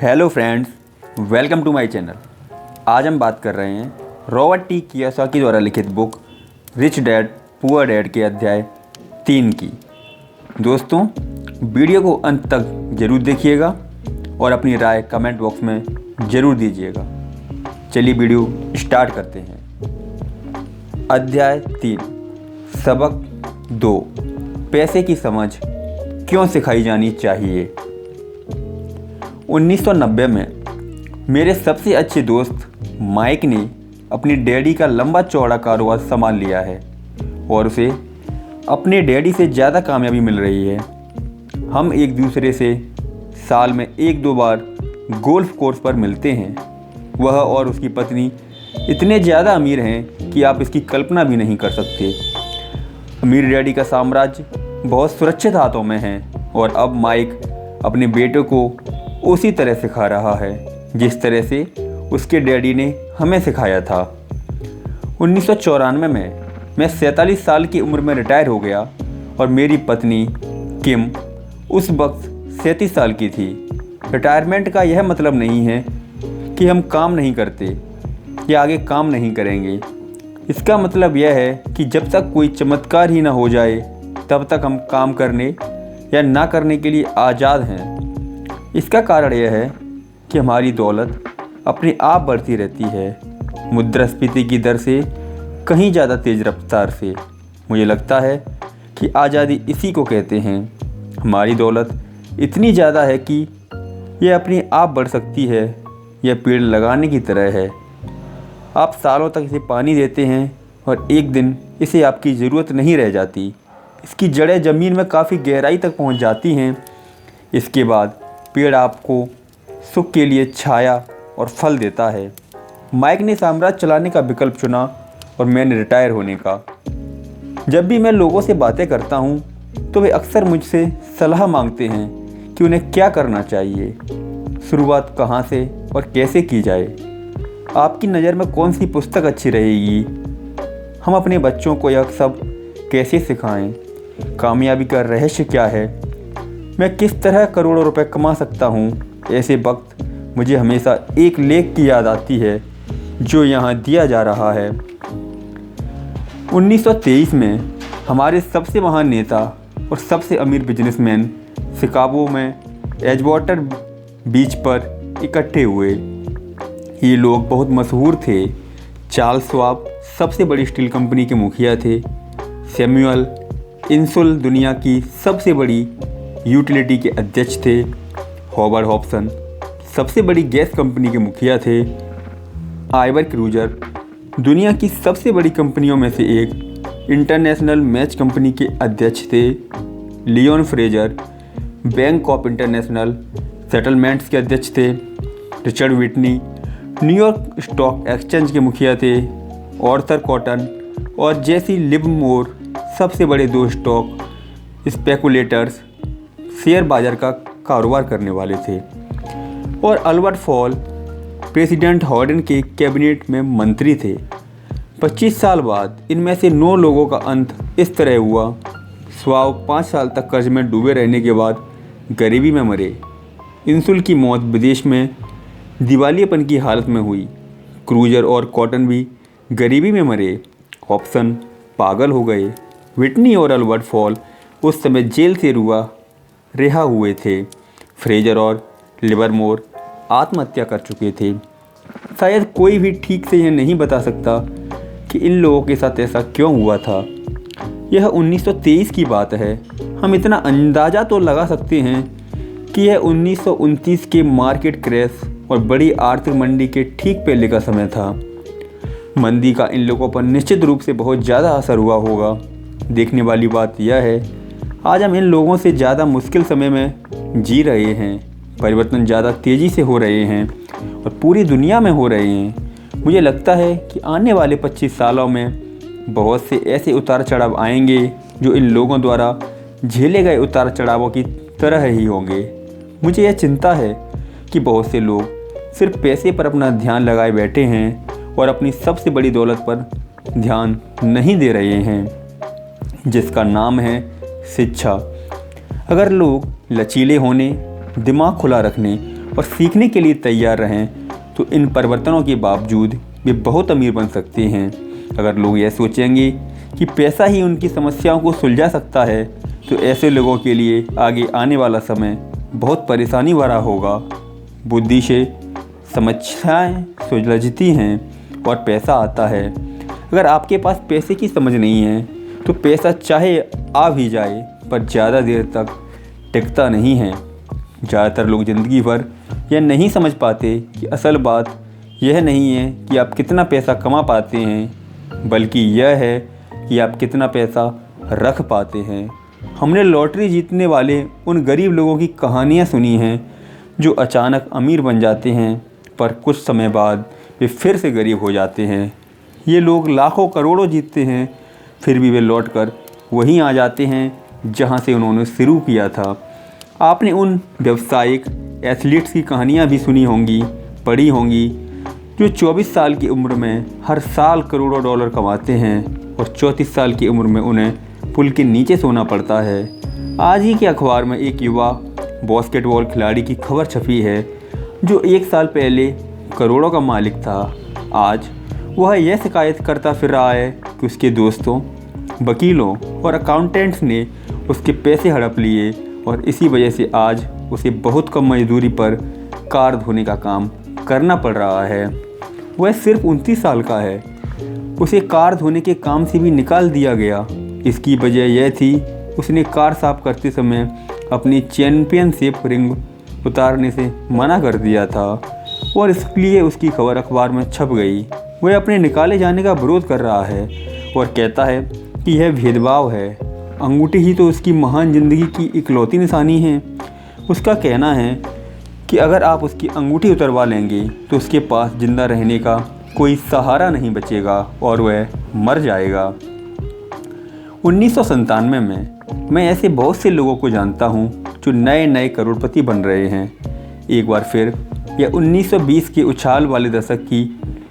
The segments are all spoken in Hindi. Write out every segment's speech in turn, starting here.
Hello friends, welcome to my channel. आज हम बात कर रहे हैं रॉबर्ट टी कियोसाकी द्वारा लिखित book rich dad poor dad के अध्याय 3 की। दोस्तों, वीडियो को अंत तक ज़रूर देखिएगा और अपनी राय कमेंट बॉक्स में ज़रूर दीजिएगा। चलिए वीडियो स्टार्ट करते हैं। अध्याय 3, सबक 2, पैसे की समझ क्यों सिखाई जानी चाहिए। 1990 में मेरे सबसे अच्छे दोस्त माइक ने अपनी डैडी का लंबा चौड़ा कारोबार संभाल लिया है और उसे अपने डैडी से ज़्यादा कामयाबी मिल रही है। हम एक दूसरे से साल में 1-2 बार गोल्फ कोर्स पर मिलते हैं। वह और उसकी पत्नी इतने ज़्यादा अमीर हैं कि आप इसकी कल्पना भी नहीं कर सकते। अमीर डैडी का साम्राज्य बहुत सुरक्षित हाथों में है और अब माइक अपने बेटे को उसी तरह सिखा रहा है जिस तरह से उसके डैडी ने हमें सिखाया था। 1994 में मैं 47 साल की उम्र में रिटायर हो गया और मेरी पत्नी किम उस वक्त 37 साल की थी। रिटायरमेंट का यह मतलब नहीं है कि हम काम नहीं करते या आगे काम नहीं करेंगे। इसका मतलब यह है कि जब तक कोई चमत्कार ही ना हो जाए तब तक हम काम करने या ना करने के लिए आज़ाद हैं। इसका कारण यह है कि हमारी दौलत अपने आप बढ़ती रहती है, मुद्रास्फीति की दर से कहीं ज़्यादा तेज़ रफ्तार से। मुझे लगता है कि आज़ादी इसी को कहते हैं। हमारी दौलत इतनी ज़्यादा है कि यह अपने आप बढ़ सकती है। यह पेड़ लगाने की तरह है। आप सालों तक इसे पानी देते हैं और एक दिन इसे आपकी ज़रूरत नहीं रह जाती। इसकी जड़ें ज़मीन में काफ़ी गहराई तक पहुंच जाती हैं। इसके बाद पेड़ आपको सुख के लिए छाया और फल देता है। माइक ने साम्राज्य चलाने का विकल्प चुना और मैंने रिटायर होने का। जब भी मैं लोगों से बातें करता हूँ तो वे अक्सर मुझसे सलाह मांगते हैं कि उन्हें क्या करना चाहिए, शुरुआत कहाँ से और कैसे की जाए। आपकी नज़र में कौन सी पुस्तक अच्छी रहेगी? हम अपने बच्चों को यह सब कैसे सिखाएं? कामयाबी का रहस्य क्या है? मैं किस तरह करोड़ों रुपए कमा सकता हूँ? ऐसे वक्त मुझे हमेशा एक लेख की याद आती है जो यहाँ दिया जा रहा है। 1923 में हमारे सबसे महान नेता और सबसे अमीर बिजनेसमैन शिकागो में एजवाटर बीच पर इकट्ठे हुए। ये लोग बहुत मशहूर थे। चार्ल्स श्वाब सबसे बड़ी स्टील कंपनी के मुखिया थे। सैमुअल इंसुल दुनिया की सबसे बड़ी यूटिलिटी के अध्यक्ष थे। हॉवर्ड हॉब्सन सबसे बड़ी गैस कंपनी के मुखिया थे। आइवर क्रूजर दुनिया की सबसे बड़ी कंपनियों में से एक इंटरनेशनल मैच कंपनी के अध्यक्ष थे। Leon Fraser Bank of International Settlements के अध्यक्ष थे। Richard Whitney New York Stock Exchange के मुखिया थे। आर्थर कॉटन और जेसी लिवमोर सबसे बड़े 2 स्टॉक स्पेकुलेटर्स शेयर बाजार का कारोबार करने वाले थे। और अल्बर्ट फॉल प्रेसिडेंट हॉर्डन के कैबिनेट में मंत्री थे। 25 साल बाद इनमें से 9 लोगों का अंत इस तरह हुआ। श्वाब 5 साल तक कर्ज में डूबे रहने के बाद गरीबी में मरे। इंसुल की मौत विदेश में दिवालियेपन की हालत में हुई। क्रूजर और कॉटन भी गरीबी में मरे। हॉब्सन पागल हो गए। व्हिटनी और अल्बर्ट फॉल उस समय जेल से रिहा हुए थे। फ्रेजर और लिवरमोर आत्महत्या कर चुके थे। शायद कोई भी ठीक से यह नहीं बता सकता कि इन लोगों के साथ ऐसा क्यों हुआ था। यह 1923 की बात है। हम इतना अंदाज़ा तो लगा सकते हैं कि यह 1929 के मार्केट क्रैश और बड़ी आर्थिक मंदी के ठीक पहले का समय था। मंदी का इन लोगों पर निश्चित रूप से बहुत ज़्यादा असर हुआ होगा। देखने वाली बात यह है, आज हम इन लोगों से ज़्यादा मुश्किल समय में जी रहे हैं। परिवर्तन ज़्यादा तेज़ी से हो रहे हैं और पूरी दुनिया में हो रहे हैं। मुझे लगता है कि आने वाले 25 सालों में बहुत से ऐसे उतार चढ़ाव आएंगे जो इन लोगों द्वारा झेले गए उतार चढ़ावों की तरह ही होंगे। मुझे यह चिंता है कि बहुत से लोग सिर्फ पैसे पर अपना ध्यान लगाए बैठे हैं और अपनी सबसे बड़ी दौलत पर ध्यान नहीं दे रहे हैं, जिसका नाम है शिक्षा। अगर लोग लचीले होने, दिमाग खुला रखने और सीखने के लिए तैयार रहें तो इन परिवर्तनों के बावजूद वे बहुत अमीर बन सकते हैं। अगर लोग यह सोचेंगे कि पैसा ही उनकी समस्याओं को सुलझा सकता है तो ऐसे लोगों के लिए आगे आने वाला समय बहुत परेशानी भरा होगा। बुद्धि से समस्याएं सुलझती हैं और पैसा आता है। अगर आपके पास पैसे की समझ नहीं है तो पैसा चाहे आ भी जाए पर ज़्यादा देर तक टिकता नहीं है। ज़्यादातर लोग ज़िंदगी भर यह नहीं समझ पाते कि असल बात यह नहीं है कि आप कितना पैसा कमा पाते हैं, बल्कि यह है कि आप कितना पैसा रख पाते हैं। हमने लॉटरी जीतने वाले उन गरीब लोगों की कहानियाँ सुनी हैं जो अचानक अमीर बन जाते हैं पर कुछ समय बाद वे फिर से गरीब हो जाते हैं। ये लोग लाखों करोड़ों जीतते हैं फिर भी वे लौटकर वहीं आ जाते हैं जहां से उन्होंने शुरू किया था। आपने उन व्यावसायिक एथलीट्स की कहानियां भी सुनी होंगी, पढ़ी होंगी, जो 24 साल की उम्र में हर साल करोड़ों डॉलर कमाते हैं और 34 साल की उम्र में उन्हें पुल के नीचे सोना पड़ता है। आज ही के अखबार में एक युवा बास्केटबॉल खिलाड़ी की खबर छपी है जो 1 साल पहले करोड़ों का मालिक था। आज वह यह शिकायत करता फिर रहा है कि उसके दोस्तों, वकीलों और अकाउंटेंट्स ने उसके पैसे हड़प लिए और इसी वजह से आज उसे बहुत कम मजदूरी पर कार धोने का काम करना पड़ रहा है। वह सिर्फ 29 साल का है। उसे कार धोने के काम से भी निकाल दिया गया। इसकी वजह यह थी उसने कार साफ करते समय अपनी चैंपियनशिप रिंग उतारने से मना कर दिया था और इसलिए उसकी खबर अखबार में छप गई। वह अपने निकाले जाने का विरोध कर रहा है और कहता है कि यह भेदभाव है। अंगूठी ही तो उसकी महान जिंदगी की इकलौती निशानी है। उसका कहना है कि अगर आप उसकी अंगूठी उतरवा लेंगे तो उसके पास जिंदा रहने का कोई सहारा नहीं बचेगा और वह मर जाएगा। 1997 में मैं ऐसे बहुत से लोगों को जानता हूँ जो नए नए करोड़पति बन रहे हैं। एक बार फिर यह 1920 के उछाल वाले दशक की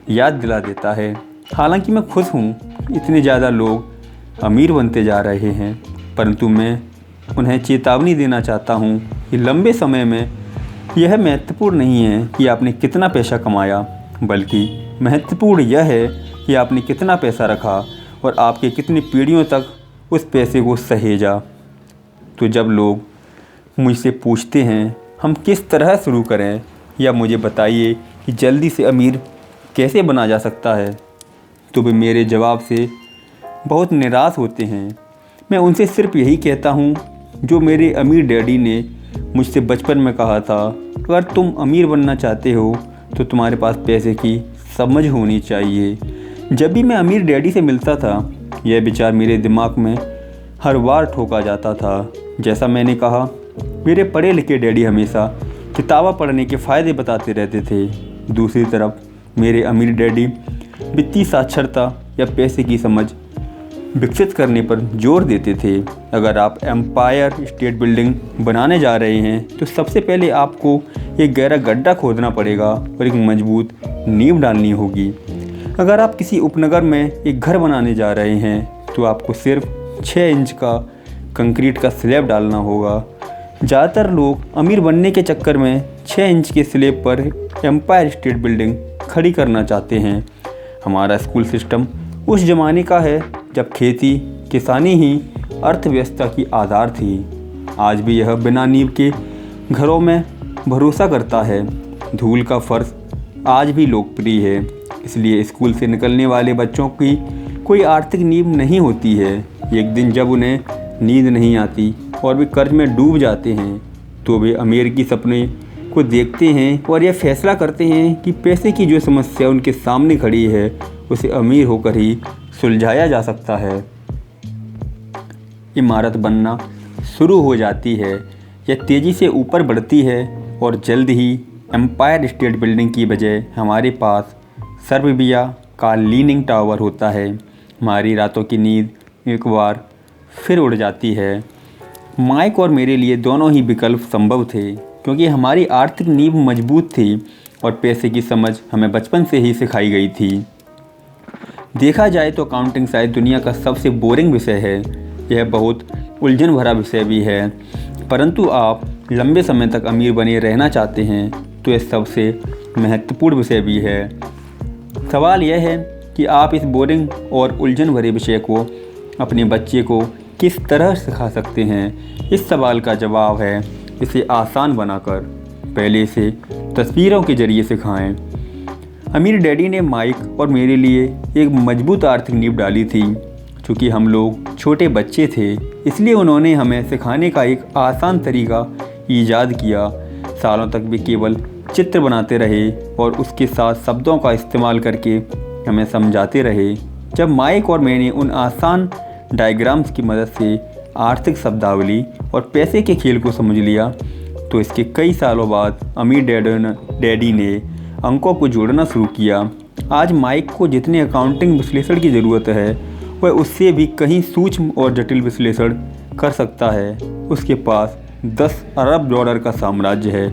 याद दिला देता है। हालांकि मैं खुश हूँ इतने ज़्यादा लोग अमीर बनते जा रहे हैं, परंतु मैं उन्हें चेतावनी देना चाहता हूँ कि लंबे समय में यह महत्वपूर्ण नहीं है कि आपने कितना पैसा कमाया, बल्कि महत्वपूर्ण यह है कि आपने कितना पैसा रखा और आपके कितनी पीढ़ियों तक उस पैसे को सहेजा। तो जब लोग मुझसे पूछते हैं हम किस तरह शुरू करें या मुझे बताइए कि जल्दी से अमीर कैसे बना जा सकता है, तो वे मेरे जवाब से बहुत निराश होते हैं। मैं उनसे सिर्फ यही कहता हूँ जो मेरे अमीर डैडी ने मुझसे बचपन में कहा था, अगर तुम अमीर बनना चाहते हो तो तुम्हारे पास पैसे की समझ होनी चाहिए। जब भी मैं अमीर डैडी से मिलता था यह विचार मेरे दिमाग में हर बार ठोका जाता था। जैसा मैंने कहा, मेरे पढ़े लिखे डैडी हमेशा किताबें पढ़ने के फ़ायदे बताते रहते थे। दूसरी तरफ मेरे अमीर डैडी वित्तीय साक्षरता या पैसे की समझ विकसित करने पर जोर देते थे। अगर आप एम्पायर स्टेट बिल्डिंग बनाने जा रहे हैं तो सबसे पहले आपको एक गहरा गड्ढा खोदना पड़ेगा और एक मजबूत नींव डालनी होगी। अगर आप किसी उपनगर में एक घर बनाने जा रहे हैं तो आपको सिर्फ 6 इंच का कंक्रीट का स्लैब डालना होगा। ज़्यादातर लोग अमीर बनने के चक्कर में 6 इंच के स्लैब पर एम्पायर स्टेट बिल्डिंग खड़ी करना चाहते हैं। हमारा स्कूल सिस्टम उस ज़माने का है जब खेती किसानी ही अर्थव्यवस्था की आधार थी। आज भी यह बिना नींव के घरों में भरोसा करता है। धूल का फर्श आज भी लोकप्रिय है, इसलिए स्कूल से निकलने वाले बच्चों की कोई आर्थिक नींव नहीं होती है। एक दिन जब उन्हें नींद नहीं आती और वे कर्ज में डूब जाते हैं तो वे अमेरिकी सपने को देखते हैं और यह फैसला करते हैं कि पैसे की जो समस्या उनके सामने खड़ी है उसे अमीर होकर ही सुलझाया जा सकता है। इमारत बनना शुरू हो जाती है, यह तेज़ी से ऊपर बढ़ती है और जल्द ही एम्पायर स्टेट बिल्डिंग की बजाय हमारे पास सर्बिया का लीनिंग टावर होता है। हमारी रातों की नींद एक बार फिर उड़ जाती है। माइक और मेरे लिए दोनों ही विकल्प संभव थे क्योंकि हमारी आर्थिक नींव मजबूत थी और पैसे की समझ हमें बचपन से ही सिखाई गई थी। देखा जाए तो अकाउंटिंग शायद दुनिया का सबसे बोरिंग विषय है। यह बहुत उलझन भरा विषय भी है, परंतु आप लंबे समय तक अमीर बने रहना चाहते हैं तो यह सबसे महत्वपूर्ण विषय भी है। सवाल यह है कि आप इस बोरिंग और उलझन भरे विषय को अपने बच्चे को किस तरह सिखा सकते हैं। इस सवाल का जवाब है इसे आसान बनाकर पहले इसे तस्वीरों के जरिए सिखाएं। अमीर डैडी ने माइक और मेरे लिए एक मजबूत आर्थिक नींव डाली थी। चूँकि हम लोग छोटे बच्चे थे, इसलिए उन्होंने हमें सिखाने का एक आसान तरीका ईजाद किया। सालों तक वे केवल चित्र बनाते रहे और उसके साथ शब्दों का इस्तेमाल करके हमें समझाते रहे। जब माइक और मैंने उन आसान डायग्राम्स की मदद से आर्थिक शब्दावली और पैसे के खेल को समझ लिया, तो इसके कई सालों बाद अमीर डैडी ने अंकों को जोड़ना शुरू किया। आज माइक को जितने अकाउंटिंग विश्लेषण की ज़रूरत है, वह उससे भी कहीं सूक्ष्म और जटिल विश्लेषण कर सकता है। उसके पास 10 अरब डॉलर का साम्राज्य है।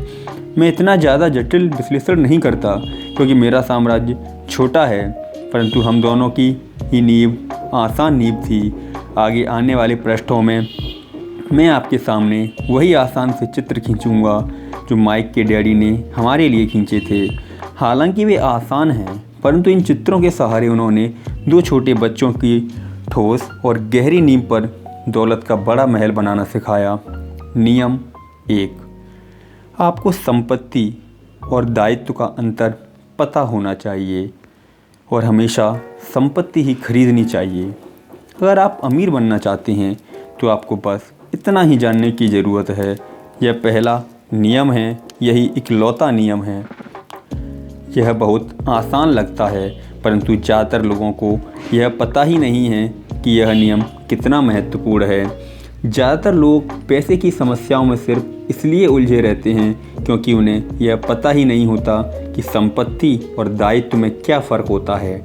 मैं इतना ज़्यादा जटिल विश्लेषण नहीं करता क्योंकि मेरा साम्राज्य छोटा है, परंतु हम दोनों की ही नींव आसान नींव थी। आगे आने वाले पृष्ठों में मैं आपके सामने वही आसान से चित्र खींचूंगा जो माइक के डैडी ने हमारे लिए खींचे थे। हालांकि वे आसान हैं, परंतु इन चित्रों के सहारे उन्होंने 2 छोटे बच्चों की ठोस और गहरी नींव पर दौलत का बड़ा महल बनाना सिखाया। नियम 1, आपको संपत्ति और दायित्व का अंतर पता होना चाहिए और हमेशा संपत्ति ही खरीदनी चाहिए। अगर आप अमीर बनना चाहते हैं तो आपको बस इतना ही जानने की ज़रूरत है। यह पहला नियम है, यही इकलौता नियम है। यह बहुत आसान लगता है, परंतु ज़्यादातर लोगों को यह पता ही नहीं है कि यह नियम कितना महत्वपूर्ण है। ज़्यादातर लोग पैसे की समस्याओं में सिर्फ इसलिए उलझे रहते हैं क्योंकि उन्हें यह पता ही नहीं होता कि संपत्ति और दायित्व में क्या फ़र्क होता है।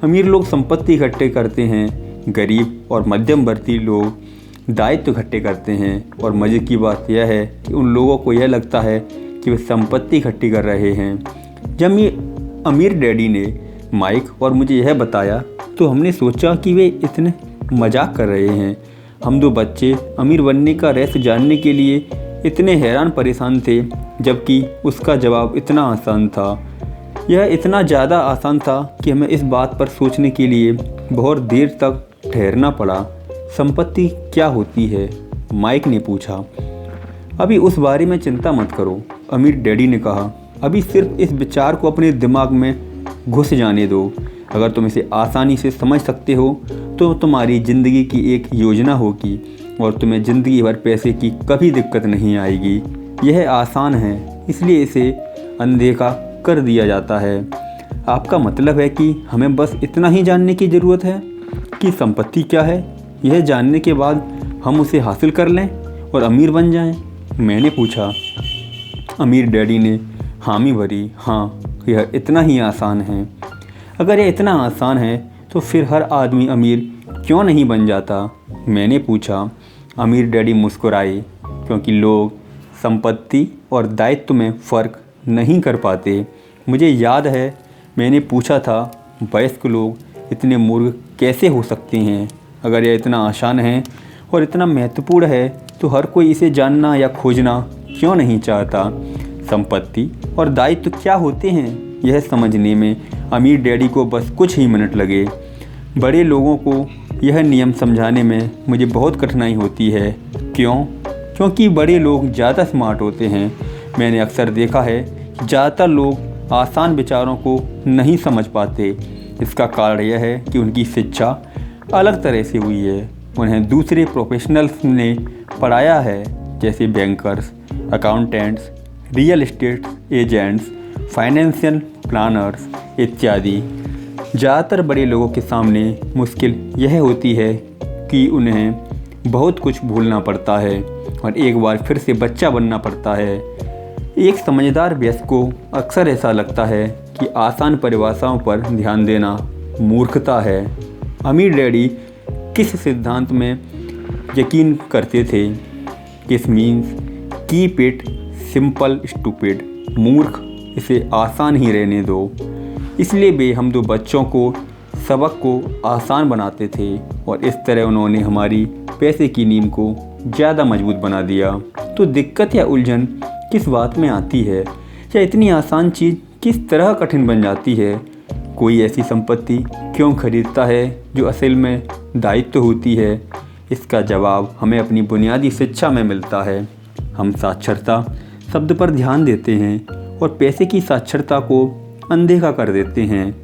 अमीर लोग संपत्ति इकट्ठे करते हैं, गरीब और मध्यम वर्ती लोग दायित्व इकट्ठे करते हैं। और मज़े की बात यह है कि उन लोगों को यह लगता है कि वे संपत्ति इकट्ठी कर रहे हैं। जब अमीर डैडी ने माइक और मुझे यह बताया तो हमने सोचा कि वे इतने मजाक कर रहे हैं। हम 2 बच्चे अमीर बनने का रहस्य जानने के लिए इतने हैरान परेशान थे, जबकि उसका जवाब इतना आसान था। यह इतना ज़्यादा आसान था कि हमें इस बात पर सोचने के लिए बहुत देर तक ठहरना पड़ा। संपत्ति क्या होती है? माइक ने पूछा। अभी उस बारे में चिंता मत करो, अमीर डैडी ने कहा। अभी सिर्फ इस विचार को अपने दिमाग में घुस जाने दो। अगर तुम इसे आसानी से समझ सकते हो तो तुम्हारी ज़िंदगी की एक योजना होगी और तुम्हें ज़िंदगी भर पैसे की कभी दिक्कत नहीं आएगी। यह आसान है, इसलिए इसे अनदेखा कर दिया जाता है। आपका मतलब है कि हमें बस इतना ही जानने की ज़रूरत है कि संपत्ति क्या है? यह जानने के बाद हम उसे हासिल कर लें और अमीर बन जाएं? मैंने पूछा। अमीर डैडी ने हामी भरी। हाँ, यह इतना ही आसान है। अगर यह इतना आसान है तो फिर हर आदमी अमीर क्यों नहीं बन जाता? मैंने पूछा। अमीर डैडी मुस्कुराए, क्योंकि लोग संपत्ति और दायित्व में फ़र्क नहीं कर पाते। मुझे याद है मैंने पूछा था, वयस्क लोग इतने मूर्ख कैसे हो सकते हैं? अगर यह इतना आसान है और इतना महत्वपूर्ण है तो हर कोई इसे जानना या खोजना क्यों नहीं चाहता? संपत्ति और दायित्व क्या होते हैं, यह समझने में अमीर डैडी को बस कुछ ही मिनट लगे। बड़े लोगों को यह नियम समझाने में मुझे बहुत कठिनाई होती है। क्यों? क्योंकि बड़े लोग ज़्यादा स्मार्ट होते हैं। मैंने अक्सर देखा है कि ज़्यादातर लोग आसान विचारों को नहीं समझ पाते। इसका कारण यह है कि उनकी शिक्षा अलग तरह से हुई है। उन्हें दूसरे प्रोफेशनल्स ने पढ़ाया है, जैसे bankers, accountants, real estate agents, financial planners इत्यादि। ज़्यादातर बड़े लोगों के सामने मुश्किल यह होती है कि उन्हें बहुत कुछ भूलना पड़ता है और एक बार फिर से बच्चा बनना पड़ता है। एक समझदार वयस्क को अक्सर ऐसा लगता है कि आसान परिभाषाओं पर ध्यान देना मूर्खता है। अमीर डैडी किस सिद्धांत में यकीन करते थे? किस means keep it simple stupid. मूर्ख, इसे आसान ही रहने दो। इसलिए वे हम 2 बच्चों को सबक को आसान बनाते थे और इस तरह उन्होंने हमारी पैसे की नींव को ज़्यादा मजबूत बना दिया। तो दिक्कत या उलझन किस बात में आती है? या इतनी आसान चीज़ किस तरह कठिन बन जाती है। कोई ऐसी संपत्ति क्यों खरीदता है जो असल में दायित्व होती है? इसका जवाब हमें अपनी बुनियादी शिक्षा में मिलता है। हम साक्षरता शब्द पर ध्यान देते हैं और पैसे की साक्षरता को अनदेखा कर देते हैं।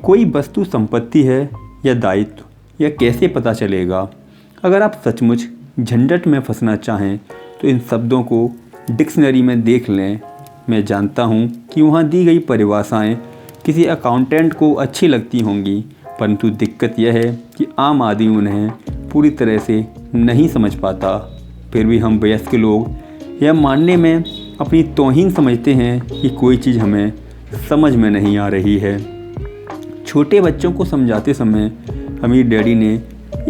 कोई वस्तु संपत्ति है या दायित्व, यह कैसे पता चलेगा? अगर आप सचमुच झंझट में फंसना चाहें तो इन शब्दों को डिक्शनरी में देख लें। मैं जानता हूँ कि वहाँ दी गई परिभाषाएँ किसी अकाउंटेंट को अच्छी लगती होंगी, परंतु दिक्कत यह है कि आम आदमी उन्हें पूरी तरह से नहीं समझ पाता। फिर भी हम वयस्क लोग यह मानने में अपनी तौहीन समझते हैं कि कोई चीज़ हमें समझ में नहीं आ रही है। छोटे बच्चों को समझाते समय अमीर डैडी ने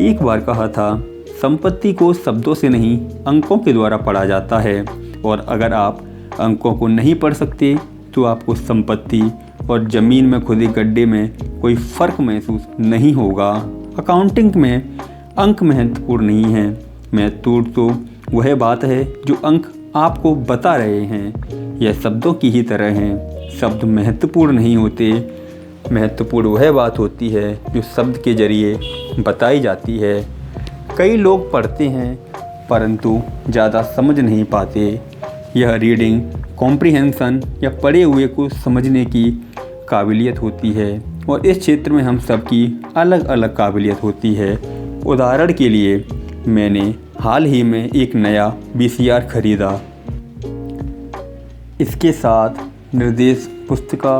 एक बार कहा था, संपत्ति को शब्दों से नहीं अंकों के द्वारा पढ़ा जाता है, और अगर आप अंकों को नहीं पढ़ सकते तो आपको संपत्ति और ज़मीन में खुदे गड्ढे में कोई फ़र्क महसूस नहीं होगा। अकाउंटिंग में अंक महत्वपूर्ण नहीं है, महत्वपूर्ण तो वह बात है जो अंक आपको बता रहे हैं। यह शब्दों की ही तरह हैं, शब्द महत्वपूर्ण नहीं होते, महत्वपूर्ण वह बात होती है जो शब्द के जरिए बताई जाती है। कई लोग पढ़ते हैं परंतु ज़्यादा समझ नहीं पाते। यह रीडिंग कॉम्प्रिहेंशन या पढ़े हुए को समझने की काबिलियत होती है, और इस क्षेत्र में हम सबकी अलग अलग काबिलियत होती है। उदाहरण के लिए मैंने हाल ही में एक नया VCR खरीदा। इसके साथ निर्देश पुस्तिका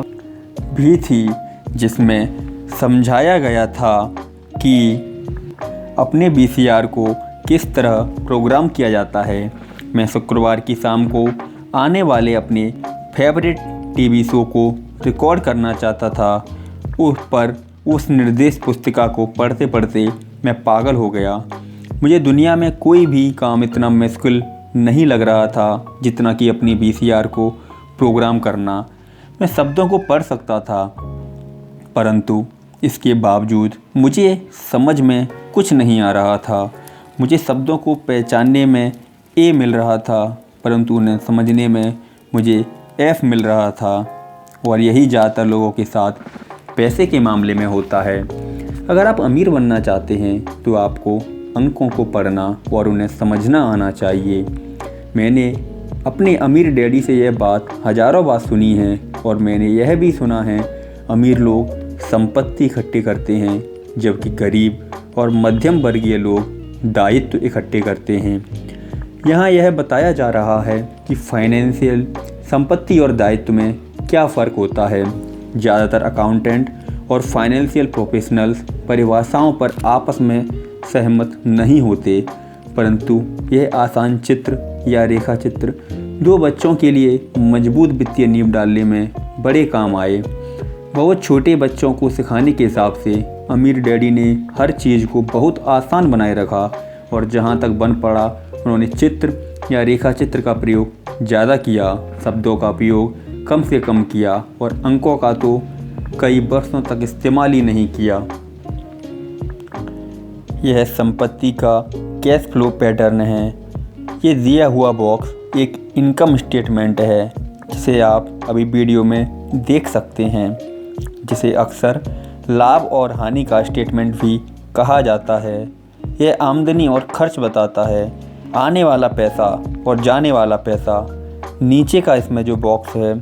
भी थी जिसमें समझाया गया था कि अपने VCR को किस तरह प्रोग्राम किया जाता है। मैं शुक्रवार की शाम को आने वाले अपने फेवरेट टीवी शो को रिकॉर्ड करना चाहता था। उस निर्देश पुस्तिका को पढ़ते पढ़ते मैं पागल हो गया। मुझे दुनिया में कोई भी काम इतना मुश्किल नहीं लग रहा था जितना कि अपनी VCR को प्रोग्राम करना। मैं शब्दों को पढ़ सकता था, परंतु इसके बावजूद मुझे समझ में कुछ नहीं आ रहा था। मुझे शब्दों को पहचानने में A मिल रहा था, परंतु उन्हें समझने में मुझे F मिल रहा था। और यही ज़्यादातर लोगों के साथ पैसे के मामले में होता है। अगर आप अमीर बनना चाहते हैं तो आपको अंकों को पढ़ना और उन्हें समझना आना चाहिए। मैंने अपने अमीर डैडी से यह बात हज़ारों बार सुनी है, और मैंने यह भी सुना है अमीर लोग संपत्ति इकट्ठी करते हैं जबकि गरीब और मध्यम वर्गीय लोग दायित्व इकट्ठे करते हैं। यहाँ यह बताया जा रहा है कि फाइनेंशियल संपत्ति और दायित्व में क्या फ़र्क होता है। ज़्यादातर अकाउंटेंट और फाइनेंशियल प्रोफेशनल्स परिभाषाओं पर आपस में सहमत नहीं होते, परंतु यह आसान चित्र या रेखा चित्र दो बच्चों के लिए मजबूत वित्तीय नींव डालने में बड़े काम आए। बहुत छोटे बच्चों को सिखाने के हिसाब से अमीर डैडी ने हर चीज़ को बहुत आसान बनाए रखा, और जहाँ तक बन पड़ा उन्होंने चित्र या रेखा चित्र का प्रयोग ज़्यादा किया, शब्दों का उपयोग कम से कम किया, और अंकों का तो कई वर्षों तक इस्तेमाल ही नहीं किया। यह संपत्ति का कैश फ्लो पैटर्न है। ये दिया हुआ बॉक्स एक इनकम स्टेटमेंट है जिसे आप अभी वीडियो में देख सकते हैं, जिसे अक्सर लाभ और हानि का स्टेटमेंट भी कहा जाता है। यह आमदनी और खर्च बताता है, आने वाला पैसा और जाने वाला पैसा। नीचे का इसमें जो बॉक्स है